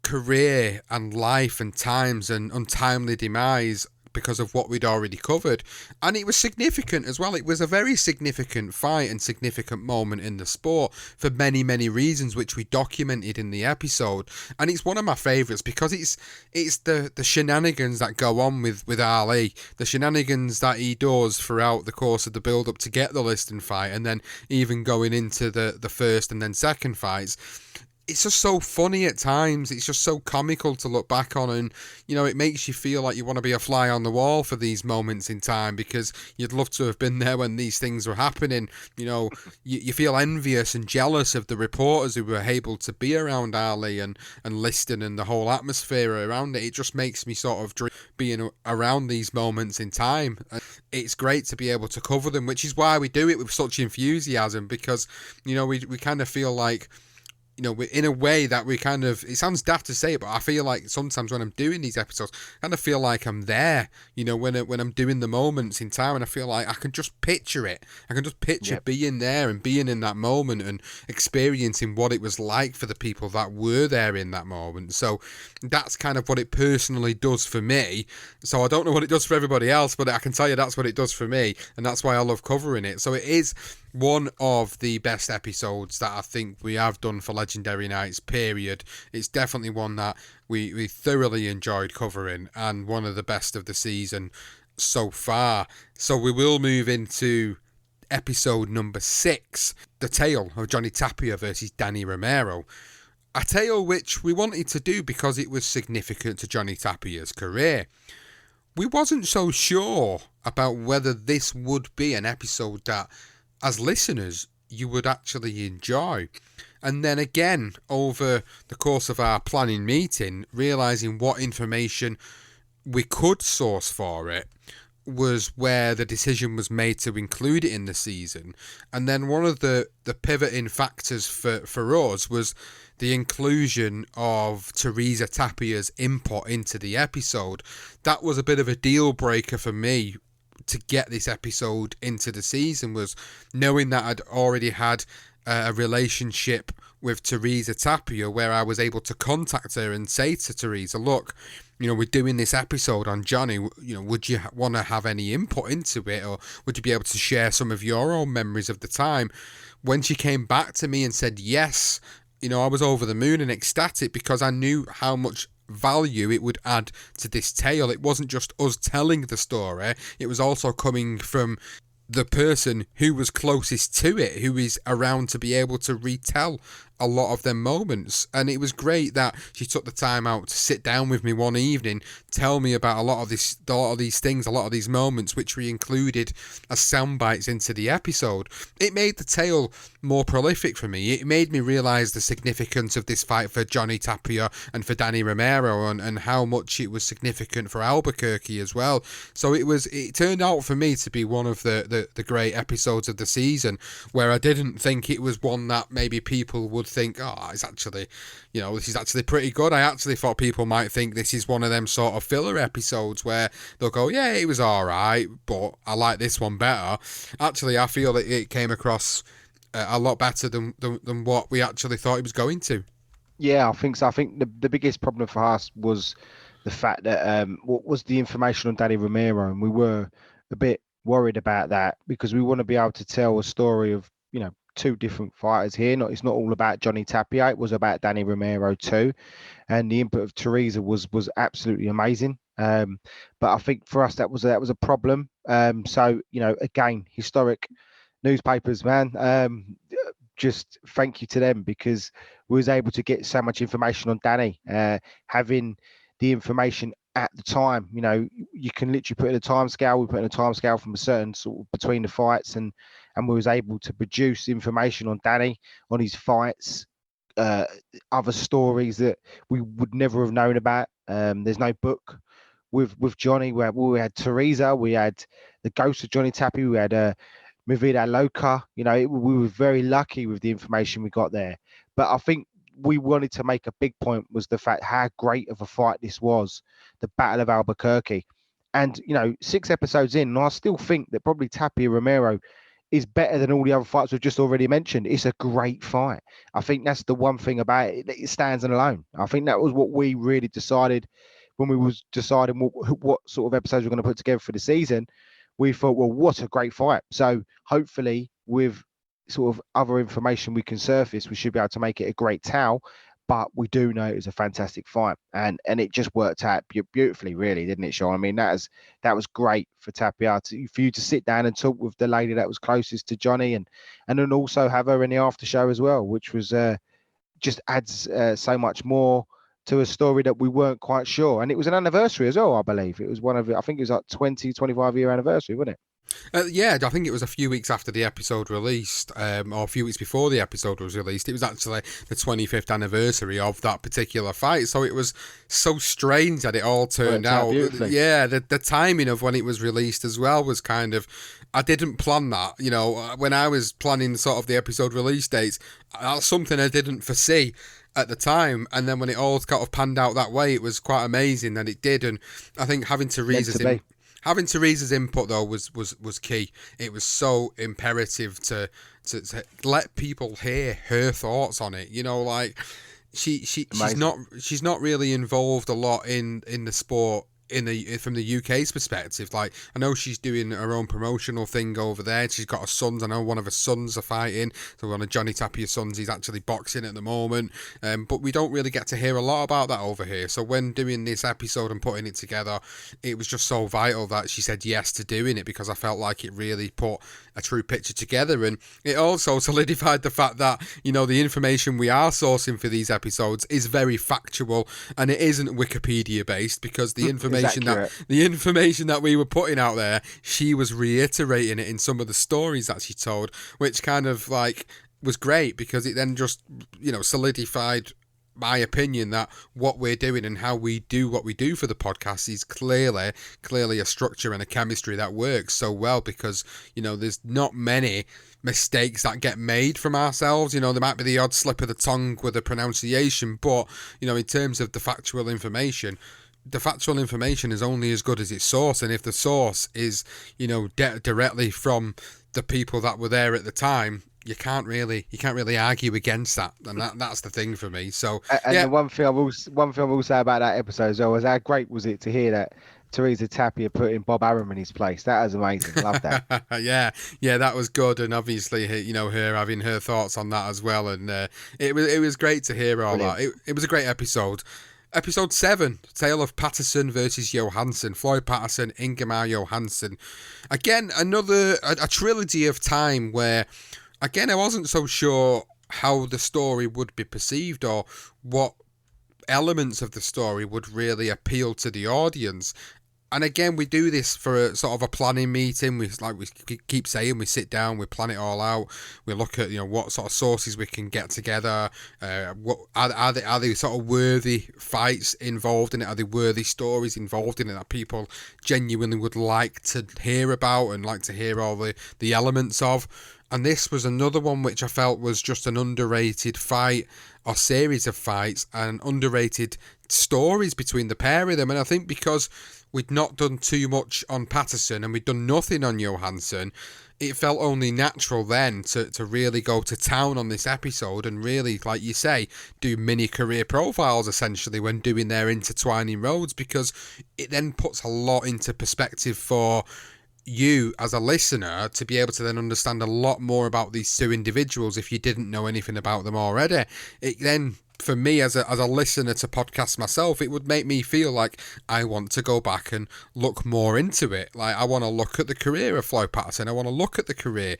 career and life and times and untimely demise because of what we'd already covered. And it was significant as well. It was a very significant fight and significant moment in the sport for many, many reasons, which we documented in the episode. And it's one of my favourites because it's the shenanigans that go on with Ali, the shenanigans that he does throughout the course of the build-up to get the Liston fight, and then even going into the first and then second fights. It's just so funny at times. It's just so comical to look back on, and it makes you feel like you want to be a fly on the wall for these moments in time because you'd love to have been there when these things were happening. You feel envious and jealous of the reporters who were able to be around Ali and Liston and the whole atmosphere around it. It just makes me sort of being around these moments in time. It's great to be able to cover them, which is why we do it with such enthusiasm, because we kind of feel like in a way that we kind of, it sounds daft to say it, but I feel like sometimes when I'm doing these episodes, I kind of feel like I'm there, when I'm doing the moments in time, and I feel like I can just picture it. I can just picture being there and being in that moment and experiencing what it was like for the people that were there in that moment. So that's kind of what it personally does for me. So I don't know what it does for everybody else, but I can tell you that's what it does for me, and that's why I love covering it. So it is one of the best episodes that I think we have done for Legendary Nights, period. It's definitely one that we thoroughly enjoyed covering, and one of the best of the season so far. So we will move into episode number 6, the tale of Johnny Tapia versus Danny Romero. A tale which we wanted to do because it was significant to Johnny Tapia's career. We wasn't so sure about whether this would be an episode that, as listeners, you would actually enjoy. And then again, over the course of our planning meeting, realising what information we could source for it was where the decision was made to include it in the season. And then one of the pivoting factors for us was the inclusion of Teresa Tapia's input into the episode. That was a bit of a deal breaker for me to get this episode into the season, was knowing that I'd already had a relationship with Teresa Tapia where I was able to contact her and say to Teresa, look, we're doing this episode on Johnny, would you want to have any input into it, or would you be able to share some of your own memories of the time? When she came back to me and said yes, I was over the moon and ecstatic, because I knew how much value it would add to this tale. It wasn't just us telling the story, it was also coming from the person who was closest to it, who is around to be able to retell a lot of them moments. And it was great that she took the time out to sit down with me one evening, tell me about a lot of these things, a lot of these moments, which we included as sound bites into the episode. It made the tale more prolific for me. It made me realise the significance of this fight for Johnny Tapia and for Danny Romero, and how much it was significant for Albuquerque as well. So it turned out for me to be one of the great episodes of the season, where I didn't think it was one that maybe people would think, it's actually, this is actually pretty good. I actually thought people might think this is one of them sort of filler episodes where they'll go, yeah, it was alright, but I like this one better. Actually, I feel that it came across a lot better than what we actually thought it was going to. Yeah, I think so. I think the biggest problem for us was the fact that what was the information on Danny Romero, and we were a bit worried about that, because we want to be able to tell a story of, two different fighters here. It's not all about Johnny Tapia, it was about Danny Romero too, and the input of Teresa was absolutely amazing. But I think for us that was a problem. So again, historic newspapers, man. Just thank you to them, because we was able to get so much information on Danny, having the information at the time. You can literally put in a time scale. We put in a time scale from a certain sort of between the fights, and we was able to produce information on Danny, on his fights, other stories that we would never have known about. There's no book with Johnny where we had Teresa, we had the ghost of Johnny Tapia, we had Mi Vida Loca. We were very lucky with the information we got there. But I think we wanted to make a big point was the fact how great of a fight this was, the Battle of Albuquerque. And, 6 episodes in, and I still think that probably Tapia Romero is better than all the other fights we've just already mentioned. It's a great fight. I think that's the one thing about it, that it stands alone. I think that was what we really decided when we was deciding what sort of episodes we're going to put together for the season. We thought, well, what a great fight. So hopefully with sort of other information we can surface, we should be able to make it a great tale. But we do know it was a fantastic fight, and it just worked out beautifully, really, didn't it, Sean? I mean, that was great for Tapia, for you to sit down and talk with the lady that was closest to Johnny, and then also have her in the after show as well, which was just adds so much more to a story that we weren't quite sure. And it was an anniversary as well, I believe. It was I think it was like 25-year anniversary, wasn't it? Yeah, I think it was a few weeks after the episode released, or a few weeks before the episode was released. It was actually the 25th anniversary of that particular fight. So it was so strange that it all turned out. Yeah, the timing of when it was released as well was kind of I didn't plan that. When I was planning sort of the episode release dates, that's something I didn't foresee at the time. And then when it all kind of panned out that way, it was quite amazing that it did. And I think having Teresa's input though was key. It was so imperative to let people hear her thoughts on it. She's not really involved a lot in the sport from the UK's perspective. Like, I know she's doing her own promotional thing over there. She's got her sons. I know one of her sons are fighting. So one of Johnny Tapia's sons, he's actually boxing at the moment. But we don't really get to hear a lot about that over here. So when doing this episode and putting it together, it was just so vital that she said yes to doing it, because I felt like it really put a true picture together. And it also solidified the fact that, the information we are sourcing for these episodes is very factual, and it isn't Wikipedia based, because the information that we were putting out there, she was reiterating it in some of the stories that she told, which kind of like was great, because it then just solidified my opinion that what we're doing and how we do what we do for the podcast is clearly a structure and a chemistry that works so well, because there's not many mistakes that get made from ourselves. There might be the odd slip of the tongue with the pronunciation, but in terms of the factual information is only as good as its source. And if the source is directly from the people that were there at the time, you can't really argue against that, and that's the thing for me. So, the one thing I will say about that episode as well was, how great was it to hear that Teresa Tapia putting Bob Arum in his place? That was amazing. Love that. yeah, that was good, and obviously, her having her thoughts on that as well, and it was great to hear all Brilliant. That. It was a great episode. Episode 7, Tale of Patterson versus Johansson. Floyd Patterson, Ingemar Johansson. Again, another a trilogy of time where, again, I wasn't so sure how the story would be perceived or what elements of the story would really appeal to the audience. And again, we do this for a sort of a planning meeting. We keep saying, we sit down, we plan it all out. We look at what sort of sources we can get together. What are they sort of worthy fights involved in it? Are they worthy stories involved in it that people genuinely would like to hear about and like to hear all the elements of? And this was another one which I felt was just an underrated fight or series of fights and underrated stories between the pair of them. And I think because we'd not done too much on Patterson and we'd done nothing on Johansson, it felt only natural then to really go to town on this episode and really, like you say, do mini career profiles essentially when doing their intertwining roads, because it then puts a lot into perspective for you as a listener to be able to then understand a lot more about these two individuals if you didn't know anything about them already. It then, for me as a listener to podcasts myself, it would make me feel like I want to go back and look more into it. Like, I want to look at the career of Floyd Patterson. I want to look at the career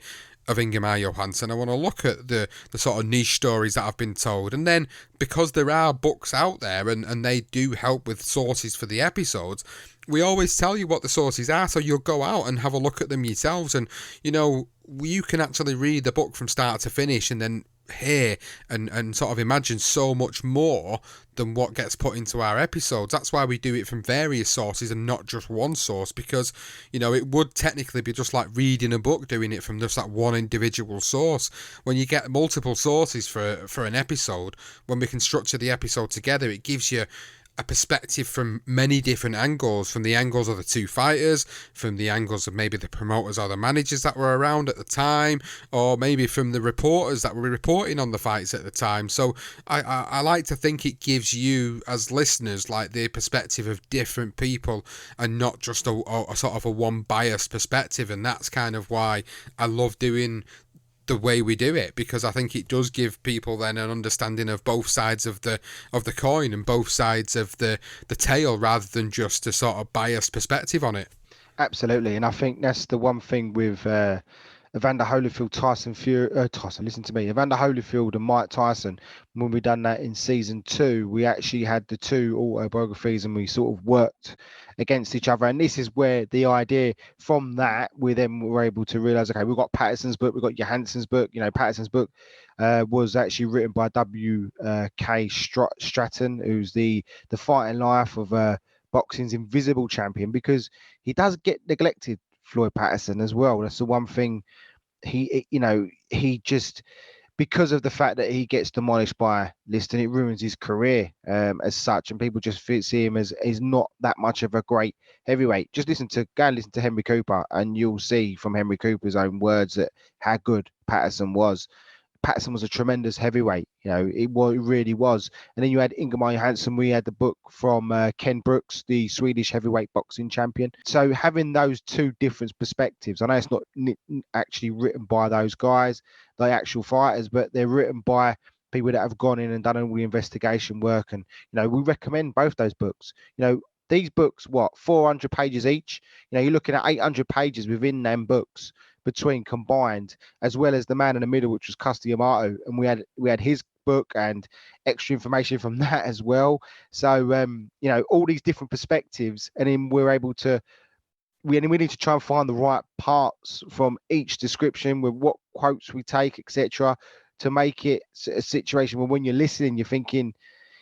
of Ingemar Johansson. I want to look at the sort of niche stories that have been told. And then, because there are books out there and they do help with sources for the episodes, we always tell you what the sources are, so you'll go out and have a look at them yourselves. And, you can actually read the book from start to finish and then hear and sort of imagine so much more than what gets put into our episodes. That's why we do it from various sources and not just one source, because it would technically be just like reading a book, doing it from just that one individual source. When you get multiple sources for an episode, when we can structure the episode together, it gives you a perspective from many different angles, from the angles of the two fighters, from the angles of maybe the promoters or the managers that were around at the time, or maybe from the reporters that were reporting on the fights at the time. So I like to think it gives you as listeners like the perspective of different people and not just a sort of a one biased perspective. And that's kind of why I love doing the way we do it, because I think it does give people then an understanding of both sides of the coin and both sides of the tale, rather than just a sort of biased perspective on it. Absolutely, and I think that's the one thing with Evander Holyfield, Evander Holyfield and Mike Tyson. When we done that in season 2, we actually had the two autobiographies and we sort of worked against each other. And this is where the idea from that, we then were able to realize, okay, we've got Patterson's book, we've got Johansson's book. Patterson's book was actually written by W.K. Stratton, who's the fighting life of boxing's invisible champion, because he does get neglected Floyd Patterson as well. That's the one thing he just, because of the fact that he gets demolished by Liston, it ruins his career as such, and people just see him as not that much of a great heavyweight. Just go and listen to Henry Cooper, and you'll see from Henry Cooper's own words that how good Patterson was. Patterson was a tremendous heavyweight, it really was. And then you had Ingemar Johansson. We had the book from Ken Brooks, the Swedish heavyweight boxing champion. So having those two different perspectives, I know it's not actually written by those guys, the actual fighters, but they're written by people that have gone in and done all the investigation work. And, we recommend both those books. These books, 400 pages each? You're looking at 800 pages within them books between combined, as well as the man in the middle, which was Custody Amato, and we had his book and extra information from that as well. So all these different perspectives, and then we're able to we need to try and find the right parts from each description with what quotes we take, etc., to make it a situation where when you're listening, you're thinking,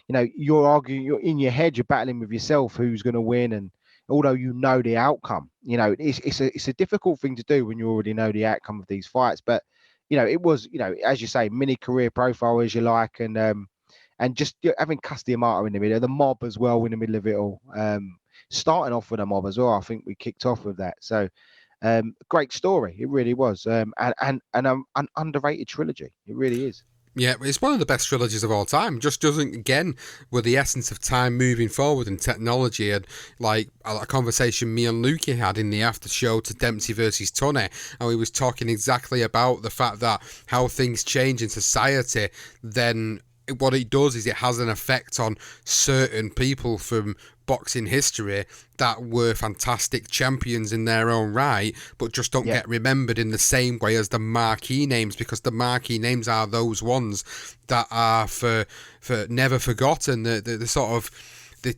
you're arguing, you're in your head, you're battling with yourself who's going to win, and although the outcome, it's a difficult thing to do when you already know the outcome of these fights. But it was, as you say, mini career profile, as you like, and just having Custody Amato in the middle, the mob as well in the middle of it all. Starting off with a mob as well, I think we kicked off with that. So great story, it really was, and an underrated trilogy. It really is. Yeah, it's one of the best trilogies of all time. Just doesn't, again, with the essence of time moving forward and technology, and like a conversation me and Lukey had in the after show to Dempsey versus Tunney, and we was talking exactly about the fact that how things change in society, then what it does is it has an effect on certain people from boxing history that were fantastic champions in their own right, but just don't get remembered in the same way as the marquee names, because the marquee names are those ones that are for never forgotten. The sort of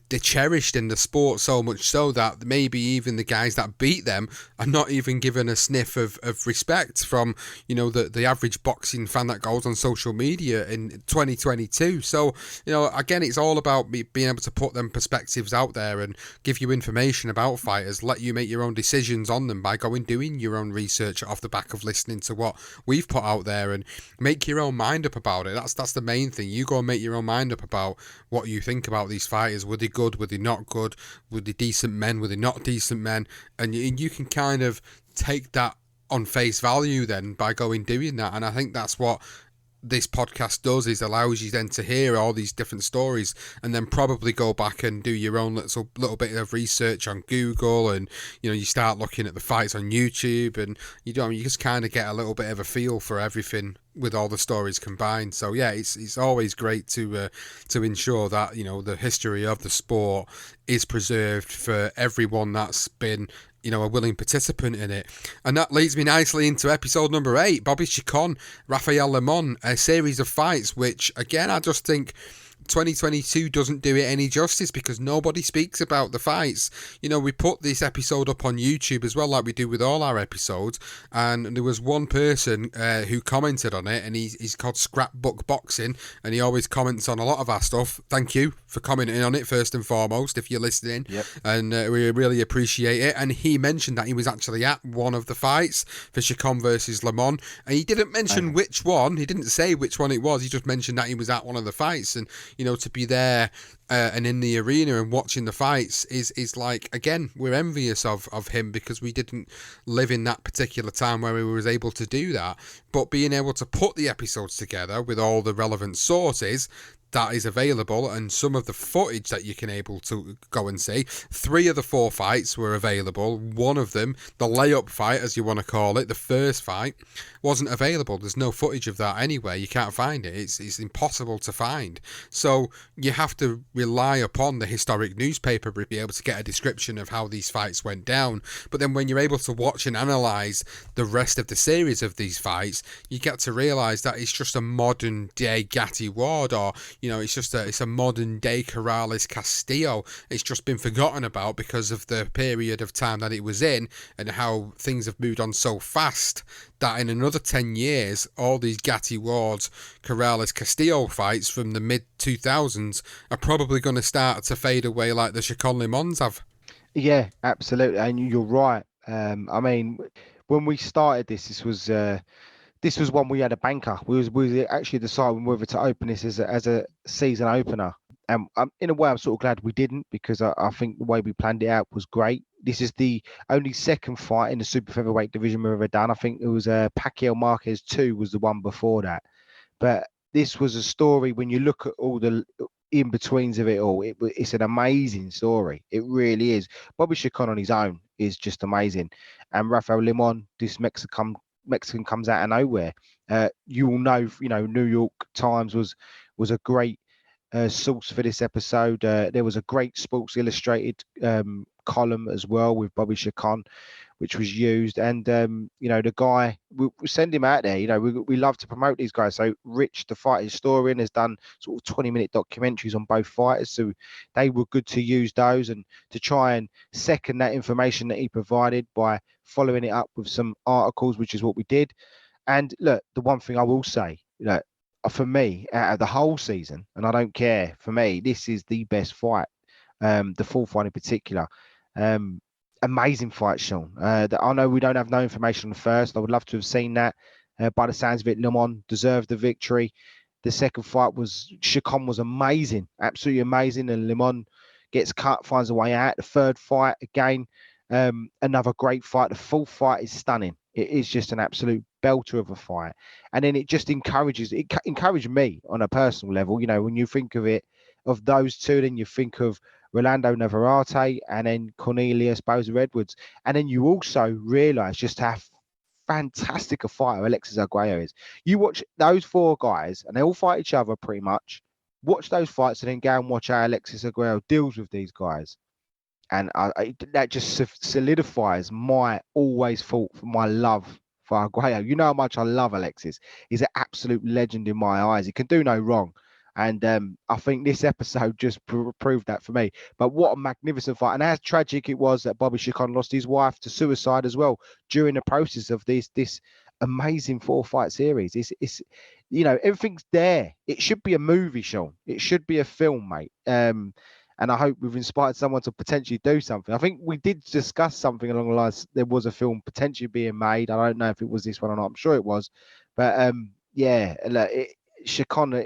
they're cherished in the sport so much so that maybe even the guys that beat them are not even given a sniff of respect from, the average boxing fan that goes on social media in 2022. So, again, it's all about being able to put them perspectives out there and give you information about fighters, let you make your own decisions on them by doing your own research off the back of listening to what we've put out there, and make your own mind up about it. That's the main thing. You go and make your own mind up about what you think about these fighters. Were they good? Were they not good? Were they decent men? Were they not decent men? And you can kind of take that on face value then by doing that. And I think that's what this podcast does, is allows you then to hear all these different stories and then probably go back and do your own little bit of research on Google, and you start looking at the fights on YouTube, and you just kind of get a little bit of a feel for everything with all the stories combined. So yeah, it's always great to ensure that the history of the sport is preserved for everyone that's been a willing participant in it. And that leads me nicely into episode number 8, Bobby Chacon, Rafael Lemon, a series of fights which, again, I just think 2022 doesn't do it any justice, because nobody speaks about the fights. We put this episode up on YouTube as well, like we do with all our episodes, and there was one person who commented on it, and he's called Scrapbook Boxing, and he always comments on a lot of our stuff. Thank you for commenting on it, first and foremost, if you're listening. Yep. And we really appreciate it. And he mentioned that he was actually at one of the fights for Chacon versus Lemon, and he didn't mention which one. He didn't say which one it was. He just mentioned that he was at one of the fights, and to be there and in the arena and watching the fights is like, again, we're envious of him, because we didn't live in that particular time where we was able to do that. But being able to put the episodes together with all the relevant sources that is available, and some of the footage that you can able to go and see. 3 of the 4 fights were available. One of them, the layup fight, as you want to call it, the first fight, wasn't available. There's no footage of that anywhere. You can't find it. It's impossible to find. So you have to rely upon the historic newspaper to be able to get a description of how these fights went down. But then when you're able to watch and analyse the rest of the series of these fights, you get to realise that it's just a modern day Gatti Ward, or it's a modern day Corrales Castillo. It's just been forgotten about because of the period of time that it was in, and how things have moved on so fast that in another 10 years, all these Gatti Wards, Corrales Castillo fights from the mid 2000s are probably going to start to fade away like the Chacon Lemons have. Yeah, absolutely, and you're right. I mean, when we started this was one we had a banker. We was actually deciding whether to open this as a season opener. And in a way, I'm sort of glad we didn't, because I think the way we planned it out was great. This is the only second fight in the super featherweight division we've ever done. I think it was Pacquiao Marquez 2 was the one before that. But this was a story, when you look at all the in-betweens of it all, it's an amazing story. It really is. Bobby Chacon on his own is just amazing. And Rafael Limon, this Mexican comes out of nowhere. You will know, New York Times was a great source for this episode. There was a great Sports Illustrated column as well with Bobby Chacon, which was used. And the guy, we send him out there. We love to promote these guys. So Rich, the fight historian, has done sort of 20-minute documentaries on both fighters, so they were good to use those and to try and second that information that he provided by following it up with some articles, which is what we did. And look, the one thing I will say, for me, out of the whole season, and I don't care, for me, this is the best fight, the fourth one in particular. Amazing fight, Sean. I know we don't have no information on the first. I would love to have seen that. By the sounds of it, Limon deserved the victory. The second fight Chacon was amazing, absolutely amazing, and Limon gets cut, finds a way out. The third fight, again, another great fight. The fourth fight is stunning. It is just an absolute belter of a fight. And then it just encouraged me on a personal level. When you think of those two, then you think of Rolando Navarrete and then Cornelius Bowser Edwards. And then you also realise just how fantastic a fighter Alexis Arguello is. You watch those four guys and they all fight each other pretty much. Watch those fights and then go and watch how Alexis Arguello deals with these guys. And that just solidifies my always thought for my love for Arguello. You know how much I love Alexis. He's an absolute legend in my eyes. He can do no wrong. And I think this episode just proved that for me. But what a magnificent fight. And how tragic it was that Bobby Chacon lost his wife to suicide as well during the process of this amazing 4-fight series. It's everything's there. It should be a movie, Sean. It should be a film, mate. And I hope we've inspired someone to potentially do something. I think we did discuss something along the lines, there was a film potentially being made. I don't know if it was this one or not. I'm sure it was. But Chacon,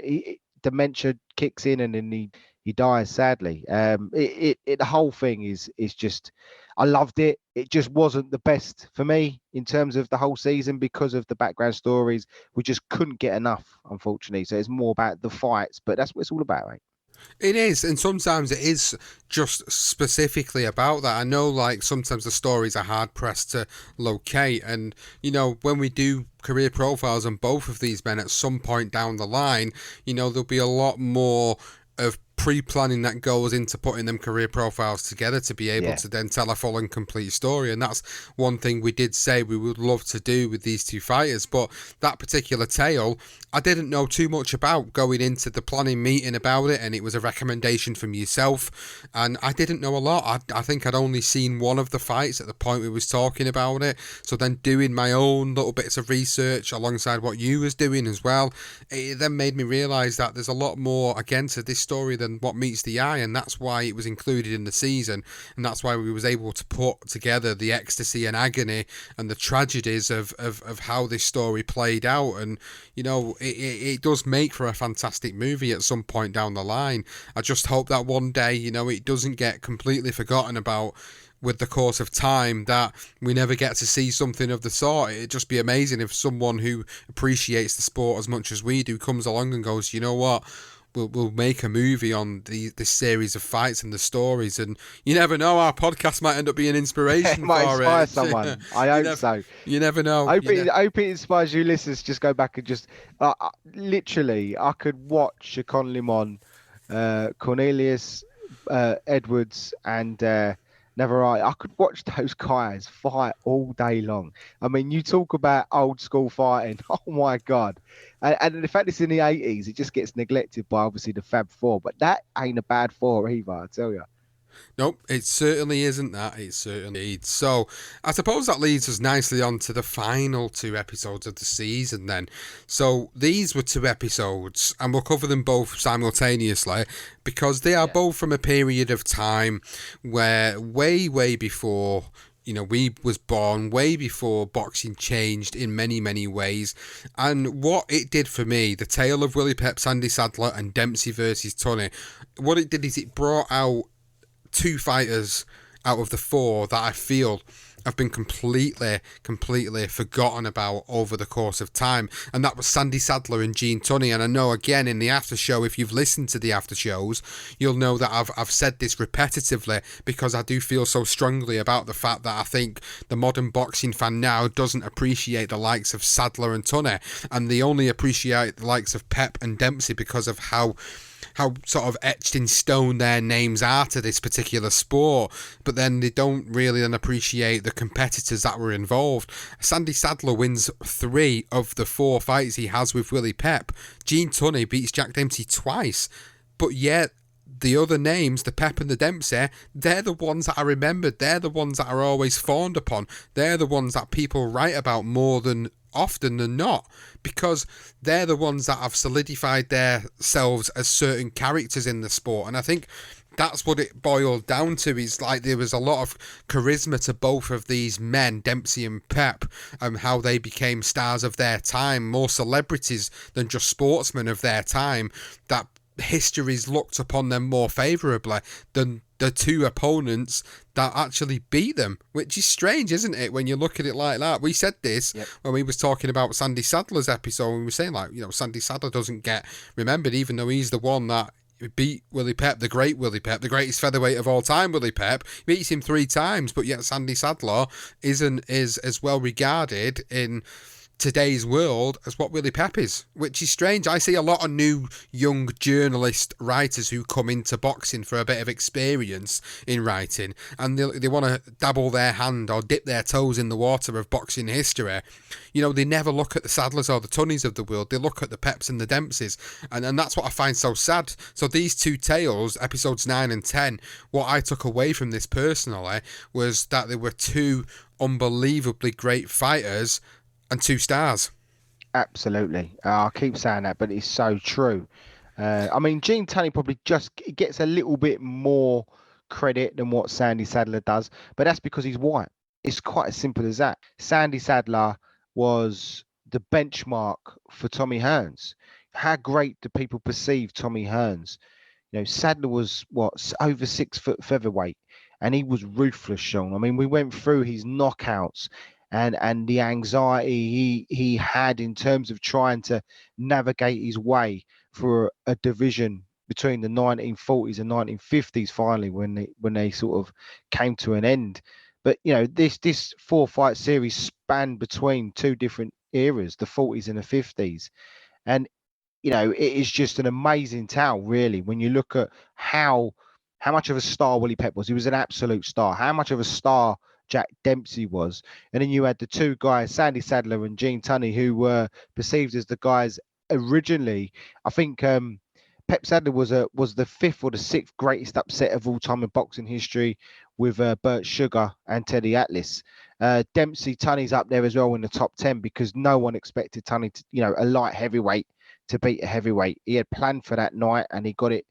dementia kicks in and then he dies, sadly. The whole thing is just, I loved it. It just wasn't the best for me in terms of the whole season because of the background stories. We just couldn't get enough, unfortunately. So it's more about the fights, but that's what it's all about, right? It is, and sometimes it is just specifically about that. I know, sometimes the stories are hard pressed to locate, and when we do career profiles on both of these men at some point down the line, there'll be a lot more of pre-planning that goes into putting them career profiles together to be able to then tell a full and complete story. And that's one thing we did say we would love to do with these two fighters. But that particular tale, I didn't know too much about going into the planning meeting about it, and it was a recommendation from yourself, and I didn't know a lot. I think I'd only seen one of the fights at the point we was talking about it, so then doing my own little bits of research alongside what you was doing as well, it then made me realise that there's a lot more again to this story than what meets the eye, and that's why it was included in the season, and that's why we was able to put together the ecstasy and agony and the tragedies of how this story played out. And it does make for a fantastic movie at some point down the line. I just hope that one day it doesn't get completely forgotten about with the course of time, that we never get to see something of the sort. It'd just be amazing if someone who appreciates the sport as much as we do comes along and goes, you know what, we'll make a movie on this series of fights and the stories, and you never know, our podcast might end up being inspiration might for inspire it. Someone. I hope so. You never know. I hope it inspires you listeners. Just go back and just literally, I could watch Chacon Limon, Cornelius Edwards, and Navarrete. I could watch those guys fight all day long. I mean, you talk about old school fighting. Oh my God. And the fact it's in the 80s, it just gets neglected by obviously the Fab Four. But that ain't a bad four either, I tell you. Nope, it certainly isn't that. It certainly is. So I suppose that leads us nicely on to the final 2 episodes of the season then. So these were 2 episodes, and we'll cover them both simultaneously because they are both from a period of time where way before we was born way before boxing changed in many, many ways. And what it did for me, the tale of Willie Pep, Sandy Sadler and Dempsey versus Tunney, what it did is it brought out two fighters out of the four that I feel have been completely forgotten about over the course of time, and that was Sandy Sadler and Gene Tunney. And I know, again, in the after show, if you've listened to the after shows, you'll know that I've said this repetitively, because I do feel so strongly about the fact that I think the modern boxing fan now doesn't appreciate the likes of Sadler and Tunney, and they only appreciate the likes of Pep and Dempsey because of how sort of etched in stone their names are to this particular sport, but then they don't really then appreciate the competitors that were involved. Sandy Sadler wins 3 of the 4 fights he has with Willie Pep. Gene Tunney beats Jack Dempsey twice, but yet the other names, the Pep and the Dempsey, they're the ones that are remembered. They're the ones that are always fawned upon. They're the ones that people write about more than often than not, because they're the ones that have solidified themselves as certain characters in the sport. And I think that's what it boiled down to, is like there was a lot of charisma to both of these men, Dempsey and Pep, and how they became stars of their time, more celebrities than just sportsmen of their time, that history's looked upon them more favourably than the two opponents that actually beat them, which is strange, isn't it, when you look at it like that? We said this when we was talking about Sandy Sadler's episode, and we were saying, like, Sandy Sadler doesn't get remembered, even though he's the one that beat Willie Pep, the great Willie Pep, the greatest featherweight of all time, Willie Pep. He beats him 3 times, but yet Sandy Sadler is as well regarded in today's world as what Willie Pep is, which is strange. I see a lot of new young journalist writers who come into boxing for a bit of experience in writing, and they want to dabble their hand or dip their toes in the water of boxing history. They never look at the Sadlers or the Tunneys of the world. They look at the Peps and the Dempseys, and that's what I find so sad. So these two tales, episodes 9 and 10, what I took away from this personally was that there were 2 unbelievably great fighters and 2 stars. Absolutely. I keep saying that, but it's so true. Gene Tunney probably just gets a little bit more credit than what Sandy Sadler does, but that's because he's white. It's quite as simple as that. Sandy Sadler was the benchmark for Tommy Hearns. How great do people perceive Tommy Hearns? Sadler was over 6 foot featherweight, and he was ruthless, Sean. We went through his knockouts and the anxiety he had in terms of trying to navigate his way for a division between the 1940s and 1950s, finally, when they sort of came to an end. But this 4-fight series spanned between 2 different eras, the 40s and the 50s, and it is just an amazing tale, really, when you look at how much of a star Willie Pep was. He was an absolute star. How much of a star Jack Dempsey was. And then you had the 2 guys, Sandy Sadler and Gene Tunney, who were perceived as the guys originally. I think Pep Sadler was the 5th or the 6th greatest upset of all time in boxing history, with Bert Sugar and Teddy Atlas. Dempsey, Tunney's up there as well in the top 10, because no one expected Tunney to, a light heavyweight to beat a heavyweight. He had planned for that night and he got it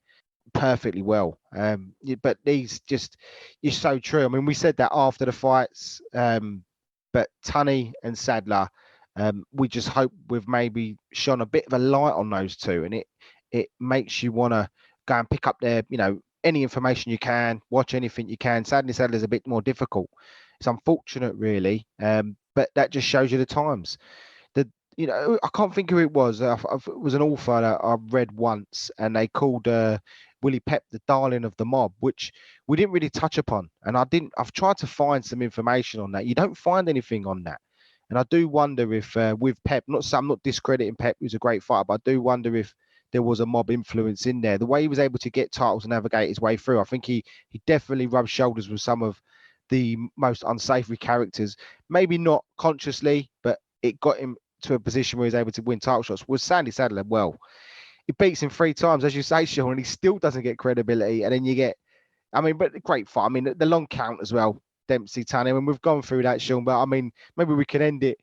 perfectly well. But you're so true. We said that after the fights, but Tunney and Sadler, we just hope we've maybe shone a bit of a light on those 2, and it makes you want to go and pick up their, any information you can, watch anything you can. Sadly, Sadler's a bit more difficult. It's unfortunate, really, but that just shows you the times. I can't think who it was. It was an author that I read once, and they called Willie Pep the darling of the mob, which we didn't really touch upon. And I've tried to find some information on that. You don't find anything on that. And I do wonder if with Pep, I'm not discrediting Pep, who's a great fighter, but I do wonder if there was a mob influence in there. The way he was able to get titles and navigate his way through, I think he definitely rubbed shoulders with some of the most unsavory characters. Maybe not consciously, but it got him to a position where he's able to win title shots. Was Sandy Sadler, he beats him 3 times, as you say, Sean, and he still doesn't get credibility. And then you get, but great fight. The long count as well, Dempsey, Tunney. We've gone through that, Sean, but maybe we can end it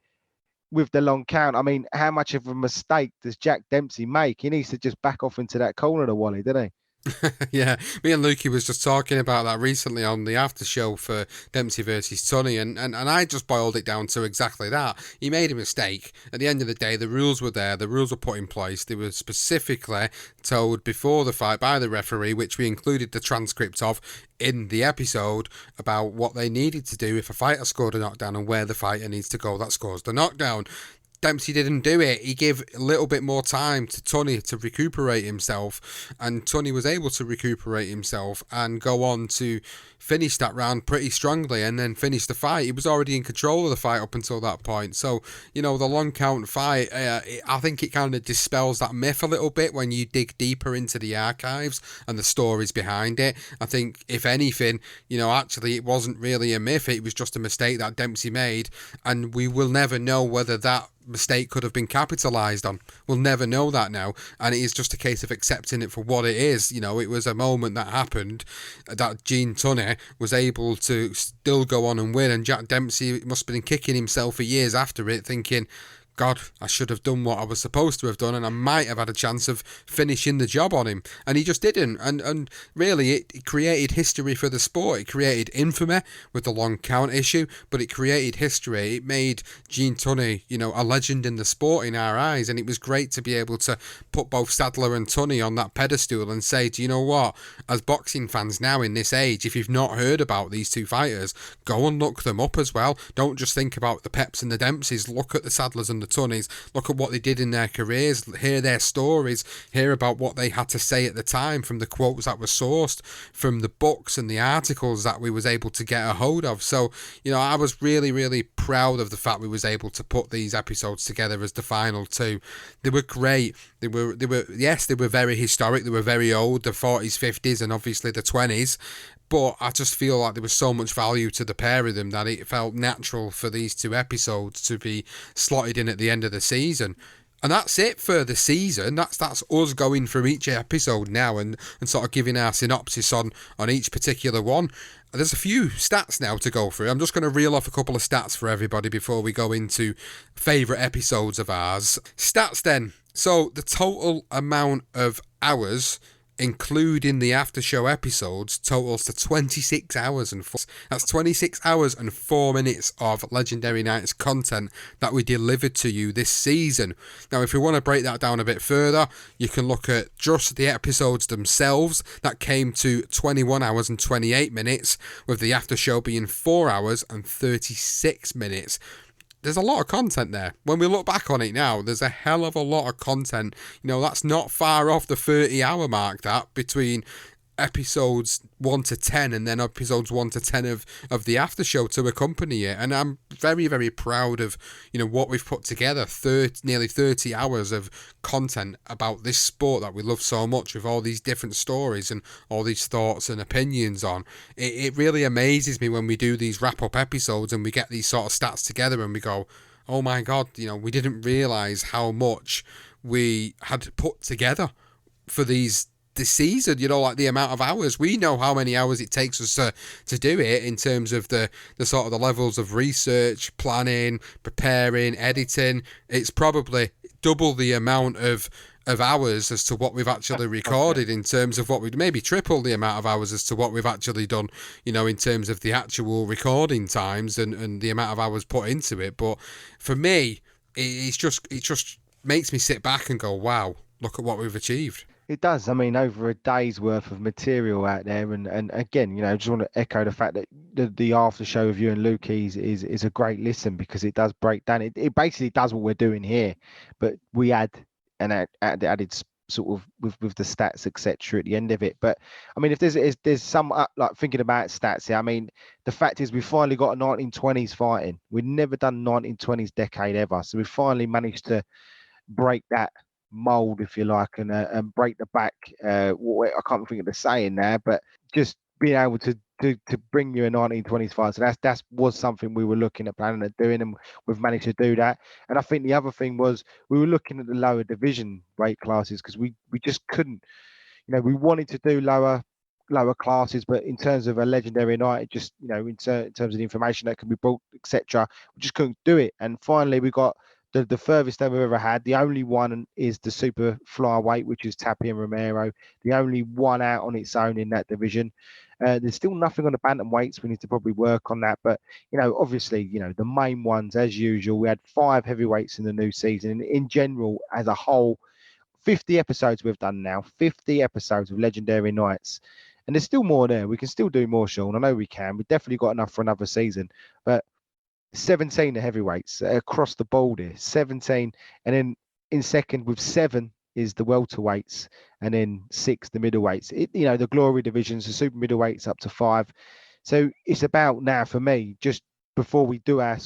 with the long count. How much of a mistake does Jack Dempsey make? He needs to just back off into that corner, the Wally, doesn't he? Yeah, me and Lukey was just talking about that recently on the after show for Dempsey versus Tunney, and I just boiled it down to exactly that. He made a mistake. At the end of the day, the rules were there, the rules were put in place. They were specifically told before the fight by the referee, which we included the transcript of in the episode, about what they needed to do if a fighter scored a knockdown and where the fighter needs to go that scores the knockdown. Dempsey didn't do it. He gave a little bit more time to Tunney to recuperate himself, and Tunney was able to recuperate himself and go on to finish that round pretty strongly and then finish the fight. He was already in control of the fight up until that point. So, the long count fight, I think it kind of dispels that myth a little bit when you dig deeper into the archives and the stories behind it. I think, if anything, actually it wasn't really a myth. It was just a mistake that Dempsey made, and we will never know whether that mistake could have been capitalised on. We'll never know that now, and it is just a case of accepting it for what it is. It was a moment that happened that Gene Tunney was able to still go on and win, and Jack Dempsey must have been kicking himself for years after it, thinking, God, I should have done what I was supposed to have done, and I might have had a chance of finishing the job on him. And he just didn't. And really, it created history for the sport. It created infamy with the long count issue, but it created history. It made Gene Tunney, a legend in the sport in our eyes. And it was great to be able to put both Sadler and Tunney on that pedestal and say, do you know what? As boxing fans now in this age, if you've not heard about these two fighters, go and look them up as well. Don't just think about the Peps and the Dempseys. Look at the Sadlers and the Tunneys, look at what they did in their careers, hear their stories, hear about what they had to say at the time, from the quotes that were sourced, from the books and the articles that we was able to get a hold of. So, I was really, really proud of the fact we was able to put these episodes together as the final two. They were great. They were very historic. They were very old, the 40s, 50s, and obviously the 20s. But I just feel like there was so much value to the pair of them that it felt natural for these two episodes to be slotted in at the end of the season. And that's it for the season. That's us going through each episode now and sort of giving our synopsis on each particular one. There's a few stats now to go through. I'm just going to reel off a couple of stats for everybody before we go into favourite episodes of ours. Stats then. So the total amount of hours, including the after show episodes, totals to 26 hours and 4. That's 26 hours and 4 minutes of Legendary Nights content that we delivered to you this season. Now, if we want to break that down a bit further, you can look at just the episodes themselves. That came to 21 hours and 28 minutes, with the after show being 4 hours and 36 minutes. There's a lot of content there. When we look back on it now, there's a hell of a lot of content. That's not far off the 30-hour mark, that, between episodes 1 to 10 and then episodes 1 to 10 of the after show to accompany it. And I'm very, very proud of what we've put together. Nearly 30 hours of content about this sport that we love so much, with all these different stories and all these thoughts and opinions on. It really amazes me when we do these wrap-up episodes and we get these sort of stats together and we go, oh my God, we didn't realise how much we had put together for this season, like the amount of hours. We know how many hours it takes us to do it, in terms of the sort of the levels of research, planning, preparing, editing. It's probably double the amount of hours as to what we've actually recorded, in terms of what we'd maybe triple the amount of hours as to what we've actually done, in terms of the actual recording times and the amount of hours put into it. But for me, it just makes me sit back and go, wow, look at what we've achieved. It does. I mean, over a day's worth of material out there, and again, just want to echo the fact that the after show of you and Luke is a great listen, because it does break down. It basically does what we're doing here, but we add an added sort of with the stats, etc. at the end of it. But I mean, if there's some like thinking about stats here, I mean, the fact is we finally got a 1920s fighting. We'd never done 1920s decade ever, so we finally managed to break that mold, if you like, and break the back. I can't think of the saying there, but just being able to bring you a 1920s fight. So that was something we were looking at planning at doing, and we've managed to do that. And I think the other thing was we were looking at the lower division weight classes, because we just couldn't, we wanted to do lower classes, but in terms of a legendary night, it just, in terms of the information that can be brought, etc., we just couldn't do it. And finally we got the furthest they've ever had. The only one is the super flyweight, which is Tapia and Romero. The only one out on its own in that division. There's still nothing on the bantamweights. We need to probably work on that. But, obviously, the main ones, as usual, we had 5 heavyweights in the new season. And in general, as a whole, 50 episodes we've done now, 50 episodes of Legendary Nights. And there's still more there. We can still do more, Sean. I know we can. We've definitely got enough for another season. But 17 are heavyweights across the board here. 17. And then in second with 7 is the welterweights. And then 6, the middleweights. The glory divisions, the super middleweights up to 5. So it's about now for me, just before we do our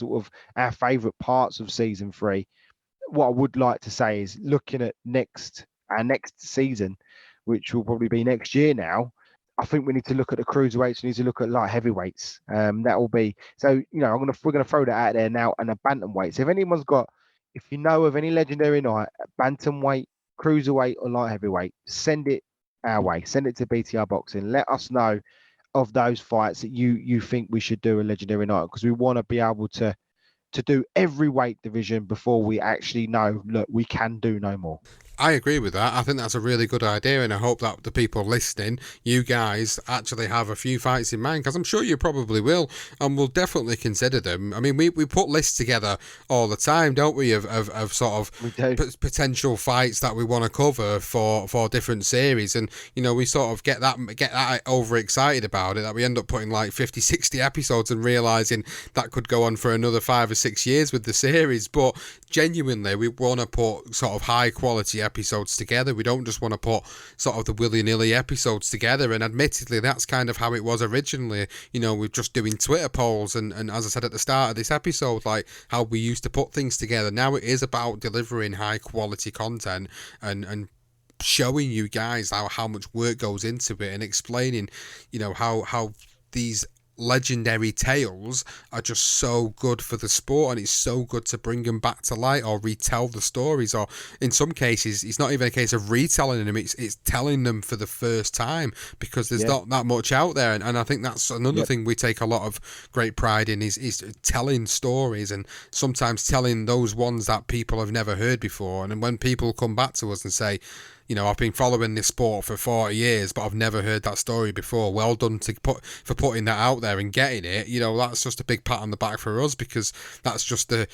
our favourite parts of season 3, what I would like to say is looking at our next season, which will probably be next year now. I think we need to look at the cruiserweights. We need to look at light heavyweights. That will be so. We're gonna throw that out there now, and the bantamweights. If you know of any Legendary Night, bantamweight, cruiserweight, or light heavyweight, send it our way. Send it to BTR Boxing. Let us know of those fights that you think we should do a Legendary Night, because we want to be able to do every weight division before we actually know, look, we can do no more. I agree with that. I think that's a really good idea, and I hope that the people listening, you guys, actually have a few fights in mind, because I'm sure you probably will, and we'll definitely consider them. I mean, we put lists together all the time, don't we, of sort of potential fights that we want to cover for different series, and we sort of get that overexcited about it, that we end up putting like 50, 60 episodes and realising that could go on for another 5 or 6 years with the series. But genuinely, we want to put sort of high quality episodes together. We don't just want to put sort of the willy-nilly episodes together, and admittedly that's kind of how it was originally. We're just doing Twitter polls and as I said at the start of this episode, like how we used to put things together. Now it is about delivering high quality content and showing you guys how much work goes into it, and explaining how these legendary tales are just so good for the sport, and it's so good to bring them back to light or retell the stories, or in some cases it's not even a case of retelling them, it's telling them for the first time, because there's not that much out there, and I think that's another thing we take a lot of great pride in is telling stories, and sometimes telling those ones that people have never heard before. And when people come back to us and say, I've been following this sport for 40 years, but I've never heard that story before. Well done for putting that out there and getting it. That's just a big pat on the back for us, because that's just the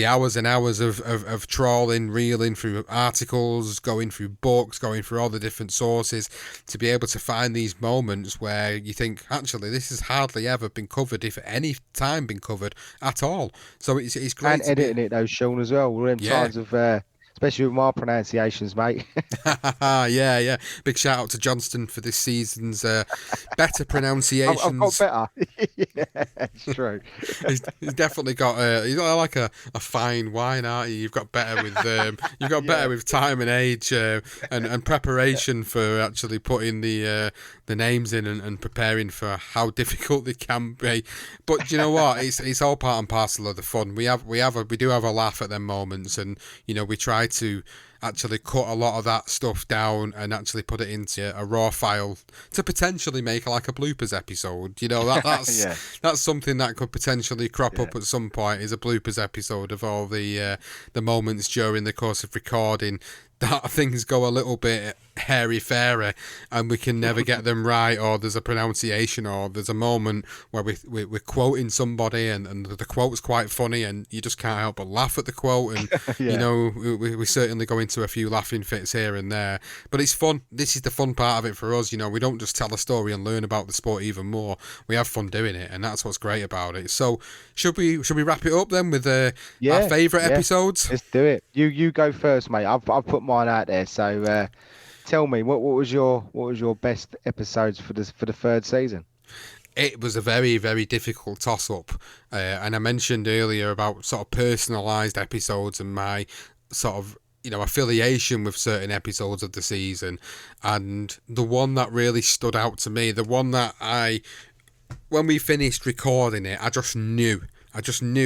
hours and hours of trawling, reeling through articles, going through books, going through all the different sources to be able to find these moments where you think, actually, this has hardly ever been covered, if at any time been covered at all. So it's great. And editing it, though, Sean, as well. We're in times of... especially with my pronunciations, mate. Yeah. Big shout out to Johnston for this season's better pronunciations. I've got better. Yeah, it's true. He's definitely got he's got like a fine wine, aren't you? You've got better with better with time and age and preparation for actually putting the names in and preparing for how difficult they can be. But you know what? It's all part and parcel of the fun. We do have a laugh at them moments, and we try to actually cut a lot of that stuff down and actually put it into a raw file to potentially make like a bloopers episode. That's something that could potentially crop up at some point, is a bloopers episode of all the moments during the course of recording that things go a little bit hairy-fairy and we can never get them right, or there's a pronunciation, or there's a moment where we're quoting somebody and the quote's quite funny and you just can't help but laugh at the quote, and we certainly go into a few laughing fits here and there, but it's fun. This is the fun part of it for us. We don't just tell a story and learn about the sport even more. We have fun doing it, and that's what's great about it. So should we wrap it up then with our favourite episodes? Let's do it. You go first, mate. I've put mine out there, so tell me what was your best episodes for the third season? It was a very, very difficult toss-up, and I mentioned earlier about sort of personalised episodes and my sort of affiliation with certain episodes of the season, and the one that really stood out to me, the one that when we finished recording it, I just knew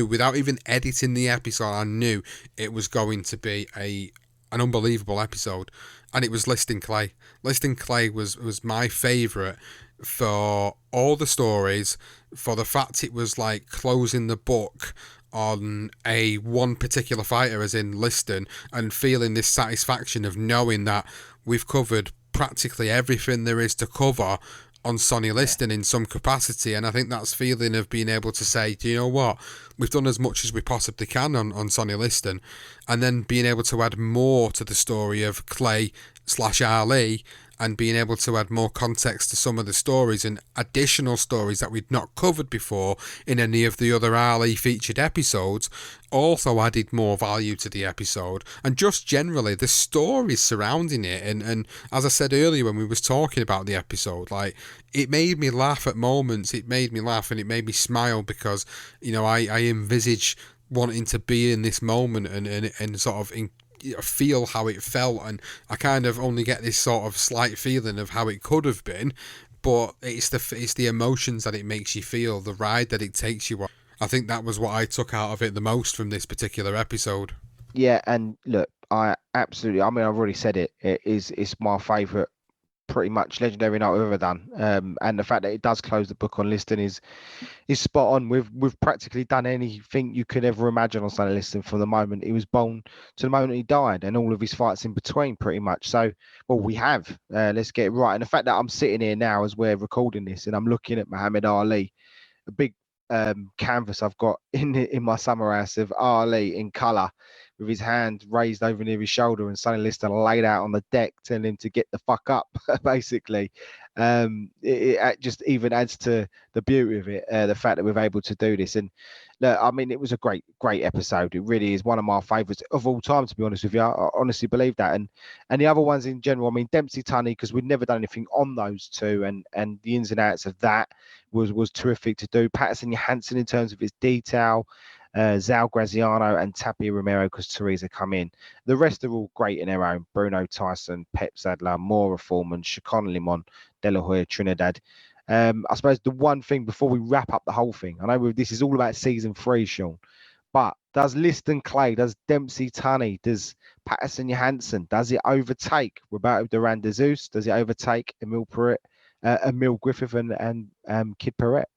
without even editing the episode, I knew it was going to be an unbelievable episode, and it was Listing Clay. Listing Clay was my favourite for all the stories, for the fact it was like closing the book on one particular fighter, as in Liston, and feeling this satisfaction of knowing that we've covered practically everything there is to cover on Sonny Liston in some capacity. And I think that's feeling of being able to say, do you know what, we've done as much as we possibly can on Sonny Liston, and then being able to add more to the story of Clay/Ali, and being able to add more context to some of the stories and additional stories that we'd not covered before in any of the other Ali featured episodes, also added more value to the episode. And just generally the stories surrounding it, and as I said earlier when we was talking about the episode, like, it made me laugh at moments. It made me laugh and it made me smile because, you know, I envisage wanting to be in this moment and sort of feel how it felt, and I kind of only get this sort of slight feeling of how it could have been, but it's the emotions that it makes you feel, the ride that it takes you on. I think that was what I took out of it the most from this particular episode. Yeah, and look, I mean, I've already said it. It's my favourite, pretty much legendary night we've ever done. And the fact that it does close the book on Liston is spot on. We've practically done anything you could ever imagine on Sonny Liston from the moment he was born to the moment he died, and all of his fights in between, pretty much. So, well, we have. Let's get it right. And the fact that I'm sitting here now as we're recording this, and I'm looking at Muhammad Ali, a big canvas I've got in my summer house of Ali in colour, with his hand raised over near his shoulder, and Sonny Liston laid out on the deck telling him to get the fuck up, basically. It just even adds to the beauty of it, the fact that we're able to do this. And look, I mean, it was a great episode. It really is one of my favourites of all time, to be honest with you. I honestly believe that. And the other ones in general, I mean, Dempsey Tunney, because we'd never done anything on those two, and the ins and outs of that was terrific to do. Patterson Johansson in terms of its detail, Zal Graziano and Tapia Romero because Teresa come in. The rest are all great in their own. Bruno, Tyson, Pep Sadler, Mora Foreman, Chacon Limon, De La Hoya, Trinidad. I suppose the one thing before we wrap up the whole thing, I know this is all about season 3, Sean, but does Liston Clay, does Dempsey Tunney, does Patterson Johansson, does it overtake Roberto Duran de Zeus? Does it overtake Emil Griffith and Kid Perret?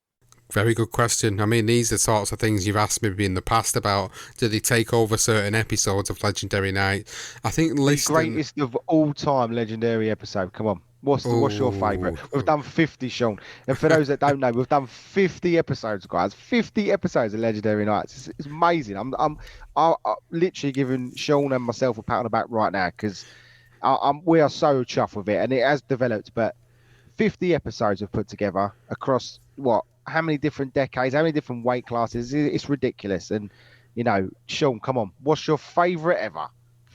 Very good question. I mean, these are sorts of things you've asked me in the past about. Do they take over certain episodes of Legendary Night? I think Liston... The greatest of all time Legendary episode. Come on. What's your favourite? We've done 50, Sean. And for those that don't know, we've done 50 episodes, guys. 50 episodes of Legendary Nights. It's amazing. I'm literally giving Sean and myself a pat on the back right now because we are so chuffed with it, and it has developed. But 50 episodes we've put together across how many different decades, how many different weight classes? It's ridiculous. And, you know, Sean, come on. What's your favourite ever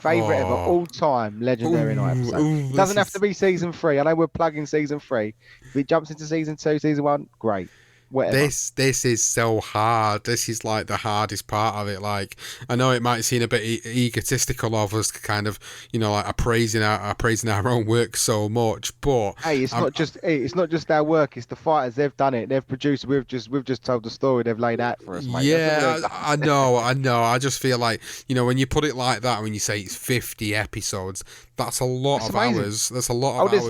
all-time Legendary Night episode? Doesn't have to be season 3. I know we're plugging season 3. If it jumps into season 2, season 1, great. Whatever. This is so hard. This is like the hardest part of it. Like, I know it might seem a bit egotistical of us, kind of, you know, like praising our own work so much. But hey, it's not just our work. It's the fighters. They've done it. They've produced. We've just told the story they've laid out for us, mate. Yeah, I know. I just feel like, you know, when you put it like that, when you say it's 50 episodes, that's a lot of hours. That's a lot of hours.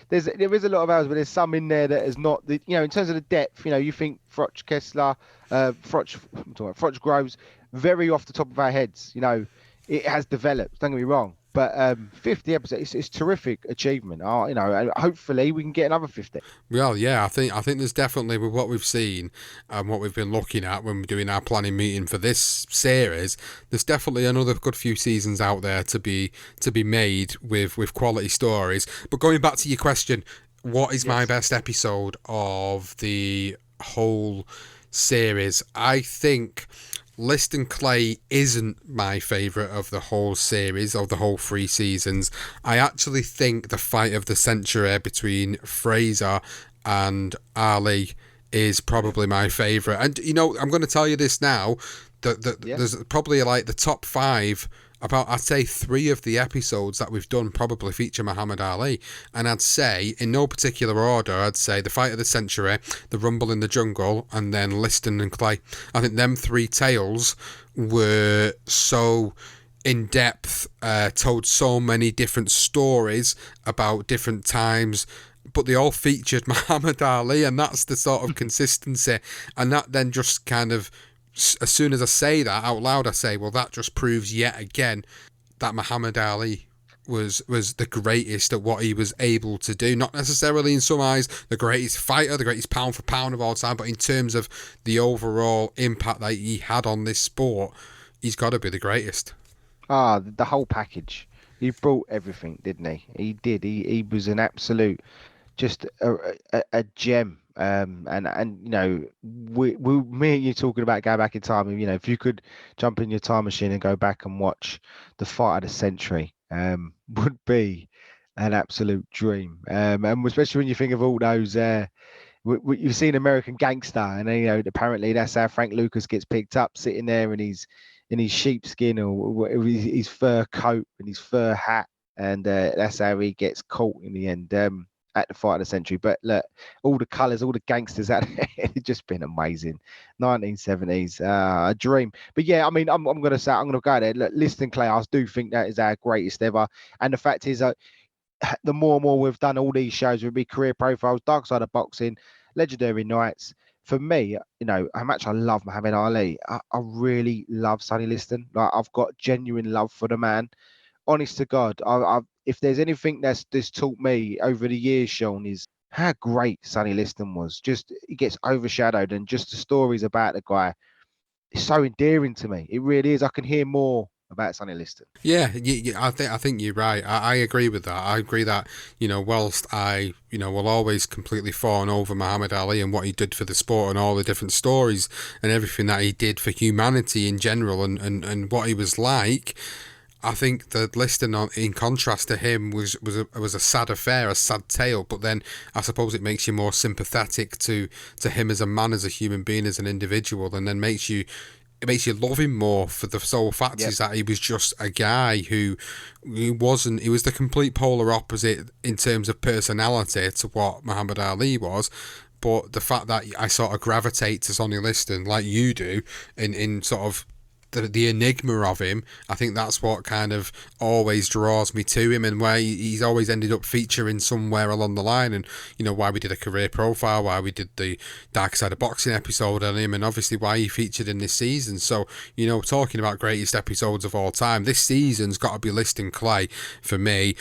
There is a lot of hours, but there's some in there that is not the, you know, in terms of the depth, you know, you think Froch Kessler, Froch Groves, very off the top of our heads, you know, it has developed, don't get me wrong, but 50 episodes, it's terrific achievement, you know, and hopefully we can get another 50. Well, yeah, I think there's definitely, with what we've seen and what we've been looking at when we're doing our planning meeting for this series, there's definitely another good few seasons out there to be made with quality stories. But going back to your question, what is my best episode of the whole series? I think Liston Clay isn't my favourite of the whole series, of the whole 3 seasons. I actually think the fight of the century between Fraser and Ali is probably my favourite. And, you know, I'm going to tell you this now, there's probably like the top 5, about, I'd say 3 of the episodes that we've done probably feature Muhammad Ali. And I'd say, in no particular order, I'd say the fight of the century, the Rumble in the Jungle, and then Liston and Clay. I think them 3 tales were so in depth, told so many different stories about different times, but they all featured Muhammad Ali, and that's the sort of consistency. And that then just kind of as soon as I say that out loud, I say, well, that just proves yet again that Muhammad Ali was the greatest at what he was able to do. Not necessarily in some eyes the greatest fighter, the greatest pound for pound of all time, but in terms of the overall impact that he had on this sport, he's got to be the greatest. The whole package. He brought everything, didn't he? He did. He was an absolute, just a gem. And you know, me and you talking about going back in time. You know, if you could jump in your time machine and go back and watch the fight of the century, would be an absolute dream. And especially when you think of all those. You've seen American Gangster, and you know apparently that's how Frank Lucas gets picked up, sitting there in his sheepskin or his fur coat and his fur hat, and that's how he gets caught in the end at the fight of the century. But look, all the colours, all the gangsters out there, it's just been amazing. 1970s, a dream. But yeah, I mean, I'm going to say, I'm going to go there. Look, Liston Clay, I do think that is our greatest ever. And the fact is, the more and more we've done all these shows, with big career profiles, Dark Side of Boxing, Legendary Nights. For me, you know, how much I love Muhammad Ali. I really love Sonny Liston. Like, I've got genuine love for the man. Honest to God, if there's anything that's taught me over the years, Sean, is how great Sonny Liston was. Just he gets overshadowed, and just the stories about the guy is so endearing to me. It really is. I can hear more about Sonny Liston. Yeah, I think you're right. I agree with that. I agree that, you know, whilst I, you know, will always completely fawn over Muhammad Ali and what he did for the sport and all the different stories and everything that he did for humanity in general and what he was like, I think that Liston, in contrast to him, was a sad affair, a sad tale. But then I suppose it makes you more sympathetic to him as a man, as a human being, as an individual, and then makes you love him more for the sole fact is that he was just a guy who he was the complete polar opposite in terms of personality to what Muhammad Ali was. But the fact that I sort of gravitate to Sonny Liston like you do in sort of the enigma of him, I think that's what kind of always draws me to him, and why he's always ended up featuring somewhere along the line, and you know why we did a career profile, why we did the Dark Side of Boxing episode on him, and obviously why he featured in this season. So, you know, talking about greatest episodes of all time, this season's got to be Liston Clay for me.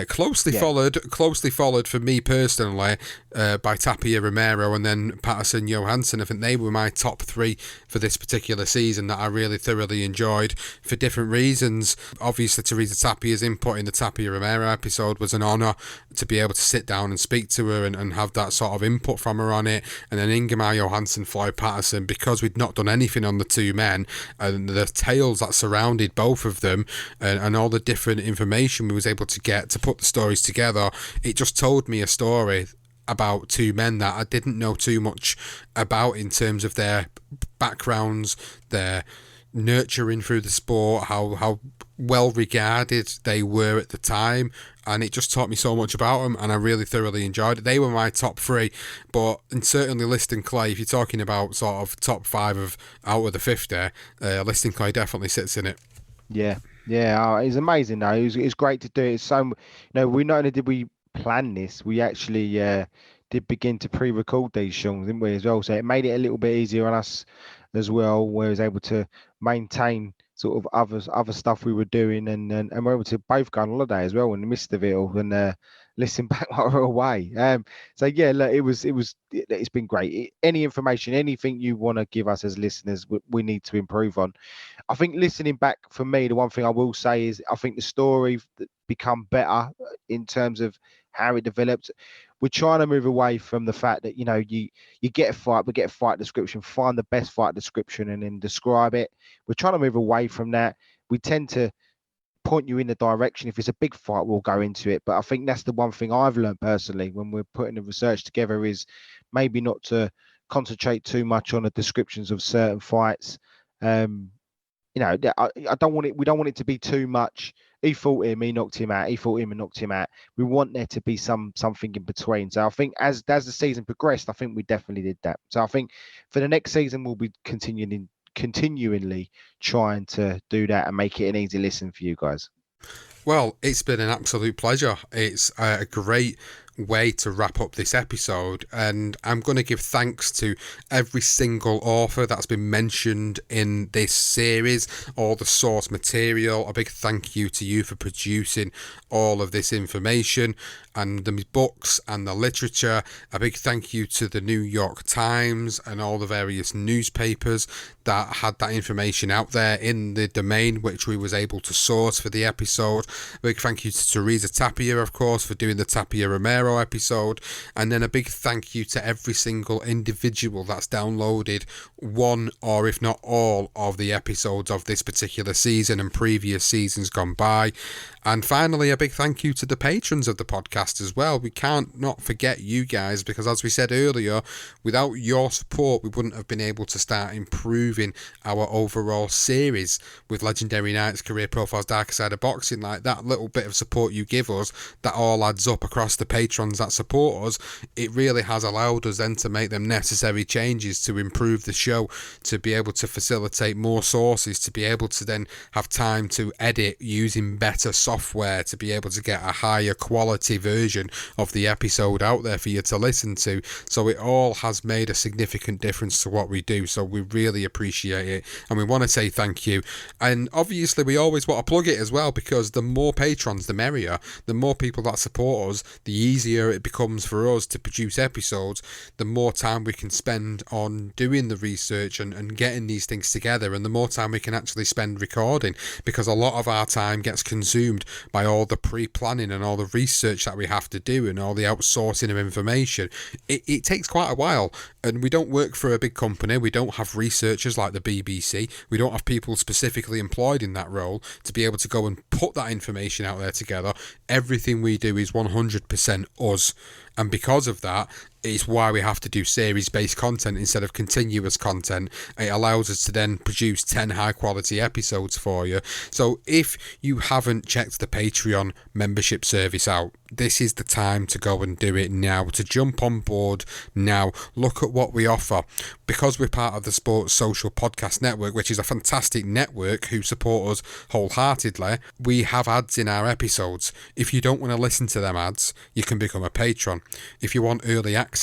Closely followed for me personally by Tapia, Romero, and then Patterson, Johansson. I think they were my top three for this particular season that I really thoroughly enjoyed for different reasons. Obviously, Teresa Tapia's input in the Tapia Romero episode was an honour to be able to sit down and speak to her and have that sort of input from her on it. And then Ingemar Johansson, Floyd Patterson, because we'd not done anything on the two men and the tales that surrounded both of them and all the different information we was able to get to put the stories together, it just told me a story about two men that I didn't know too much about in terms of their backgrounds, their nurturing through the sport, how well regarded they were at the time, and it just taught me so much about them, and I really thoroughly enjoyed it. They were my top three, and certainly Liston Clay, if you're talking about sort of top five of out of the 50, Liston Clay definitely sits in it. Yeah, it's amazing though. It's great to do it. It's so, you know, we not only did we plan this, we actually did begin to pre-record these songs, didn't we, as well? So it made it a little bit easier on us as well, where we was able to maintain sort of other stuff we were doing, and we're able to both go on holiday as well in the midst of it all, and listen back while we're away. So yeah, look, it's been great. Any information, anything you want to give us as listeners, we need to improve on. I think listening back, for me, the one thing I will say is I think the story become better in terms of how it developed. We're trying to move away from the fact that, you know, you get a fight, we get a fight description, find the best fight description and then describe it. We're trying to move away from that. We tend to point you in the direction. If it's a big fight, we'll go into it. But I think that's the one thing I've learned personally when we're putting the research together, is maybe not to concentrate too much on the descriptions of certain fights. You know, I don't want it. We don't want it to be too much. He fought him, he knocked him out. He fought him and knocked him out. We want there to be something in between. So I think as the season progressed, I think we definitely did that. So I think for the next season, we'll be continually trying to do that and make it an easy listen for you guys. Well, it's been an absolute pleasure. It's a great way to wrap up this episode, and I'm going to give thanks to every single author that's been mentioned in this series, all the source material. A big thank you to you for producing all of this information and the books and the literature. A big thank you to the New York Times and all the various newspapers that had that information out there in the domain, which we was able to source for the episode. A big thank you to Teresa Tapia, of course, for doing the Tapia Romero episode. And then a big thank you to every single individual that's downloaded one or if not all of the episodes of this particular season and previous seasons gone by. And finally, a big thank you to the patrons of the podcast as well. We can't not forget you guys, because as we said earlier, without your support, we wouldn't have been able to start improving our overall series with Legendary Nights, Career Profiles, Darker Side of Boxing. Like, that little bit of support you give us, that all adds up across the patrons that support us. It really has allowed us then to make them necessary changes to improve the show, to be able to facilitate more sources, to be able to then have time to edit using better software, to be able to get a higher quality version of the episode out there for you to listen to. So it all has made a significant difference to what we do, so we really appreciate it, and we want to say thank you. And obviously we always want to plug it as well, because the more patrons the merrier. The more people that support us, the easier it becomes for us to produce episodes, the more time we can spend on doing the research and getting these things together, and the more time we can actually spend recording, because a lot of our time gets consumed by all the pre-planning and all the research that we have to do and all the outsourcing of information. It takes quite a while, and we don't work for a big company. We don't have researchers like the BBC. We don't have people specifically employed in that role to be able to go and put that information out there together. Everything we do is 100% us, and because of that, it's why we have to do series-based content instead of continuous content. It allows us to then produce 10 high-quality episodes for you. So if you haven't checked the Patreon membership service out, this is the time to go and do it now, to jump on board now. Look at what we offer. Because we're part of the Sports Social Podcast Network, which is a fantastic network who support us wholeheartedly, we have ads in our episodes. If you don't want to listen to them ads, you can become a patron. If you want early access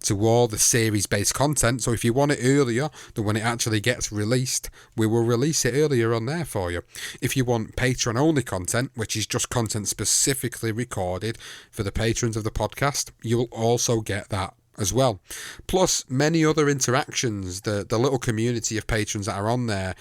to all the series-based content, so if you want it earlier than when it actually gets released, we will release it earlier on there for you. If you want patron-only content, which is just content specifically recorded for the patrons of the podcast, you will also get that as well. Plus many other interactions, the little community of patrons that are on there,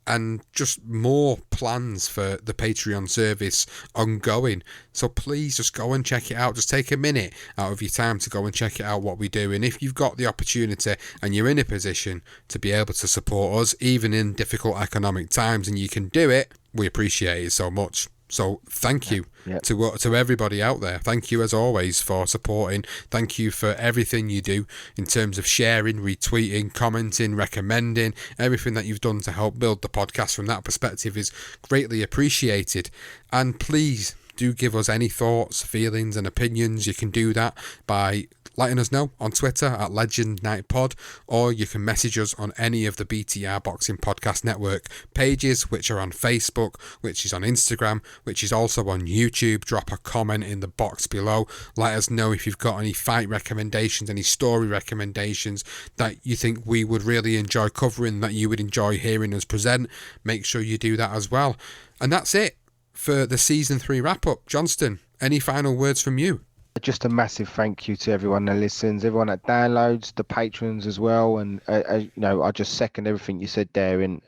and just more plans for the Patreon service ongoing. So please just go and check it out. Just take a minute out of your time to go and check it out, what we do. And if you've got the opportunity and you're in a position to be able to support us, even in difficult economic times, and you can do it, we appreciate it so much. So thank you to everybody out there. Thank you as always for supporting. Thank you for everything you do in terms of sharing, retweeting, commenting, recommending. Everything that you've done to help build the podcast from that perspective is greatly appreciated. And please do give us any thoughts, feelings and opinions. You can do that by letting us know on Twitter at Legend Night Pod, or you can message us on any of the BTR Boxing Podcast Network pages, which are on Facebook, which is on Instagram, which is also on YouTube. Drop a comment in the box below. Let us know if you've got any fight recommendations, any story recommendations that you think we would really enjoy covering, that you would enjoy hearing us present. Make sure you do that as well. And that's it for the Season 3 wrap-up. Johnston, any final words from you? Just a massive thank you to everyone that listens, everyone that downloads, the patrons as well. And, I just second everything you said there. And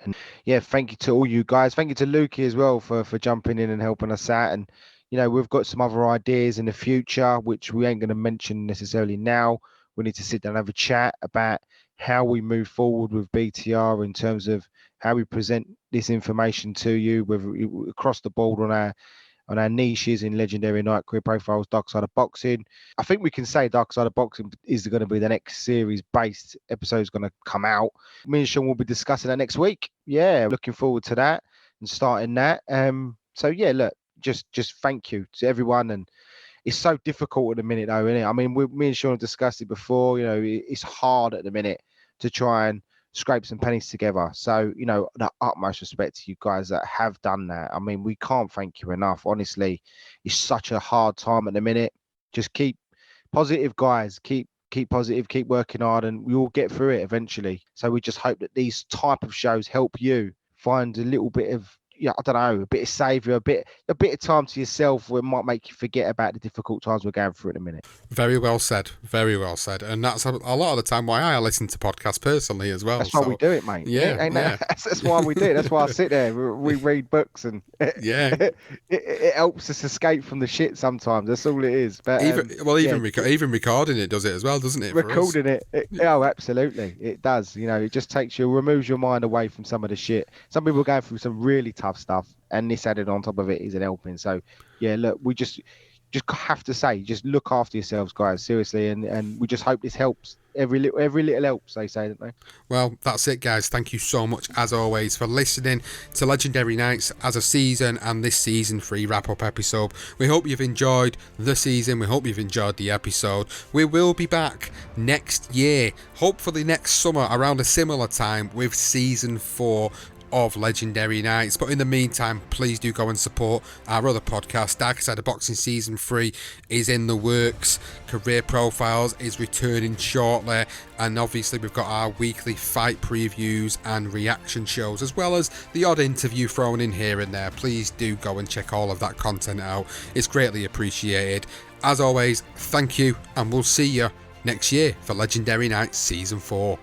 yeah, thank you to all you guys. Thank you to Lukey as well for jumping in and helping us out. And, we've got some other ideas in the future, which we ain't going to mention necessarily now. We need to sit down and have a chat about how we move forward with BTR in terms of how we present this information to you, whether across the board on our niches in Legendary Night, Career Profiles, Dark Side of Boxing. I think we can say Dark Side of Boxing is going to be the next series-based episode is going to come out. Me and Sean will be discussing that next week. Yeah, looking forward to that and starting that. So yeah, look, just thank you to everyone. And it's so difficult at the minute, though, isn't it? I mean, me and Sean have discussed it before. It's hard at the minute to try and scrape some pennies together. So, the utmost respect to you guys that have done that. I mean, we can't thank you enough. Honestly, it's such a hard time at the minute. Just keep positive, guys. Keep positive, keep working hard, and we all get through it eventually. So we just hope that these type of shows help you find a little bit of, I don't know, a bit of saviour, a bit of time to yourself where it might make you forget about the difficult times we're going through in a minute. Very well said. Very well said. And that's a lot of the time why I listen to podcasts personally as well. That's why we do it, mate. Yeah. That's why we do it. That's why I sit there. We read books, and it helps us escape from the shit sometimes. That's all it is. But even recording it does it as well, doesn't it? Recording it, oh, absolutely, it does. It just removes your mind away from some of the shit. Some people are going through some really tough stuff, and this added on top of it isn't helping. So, yeah, look, we just have to say, just look after yourselves, guys, seriously, and we just hope this helps. Every little helps, they say, don't they? Well, that's it, guys. Thank you so much, as always, for listening to Legendary Nights as a season and this season 3 wrap-up episode. We hope you've enjoyed the season. We hope you've enjoyed the episode. We will be back next year, hopefully next summer, around a similar time, with season 4 of Legendary Nights. But in the meantime, please do go and support our other podcast. Darker Side of Boxing Season 3 is in the works. Career Profiles is returning shortly, and obviously we've got our weekly fight previews and reaction shows, as well as the odd interview thrown in here and there. Please do go and check all of that content out. It's greatly appreciated. As always, thank you, and we'll see you next year for Legendary Nights Season 4.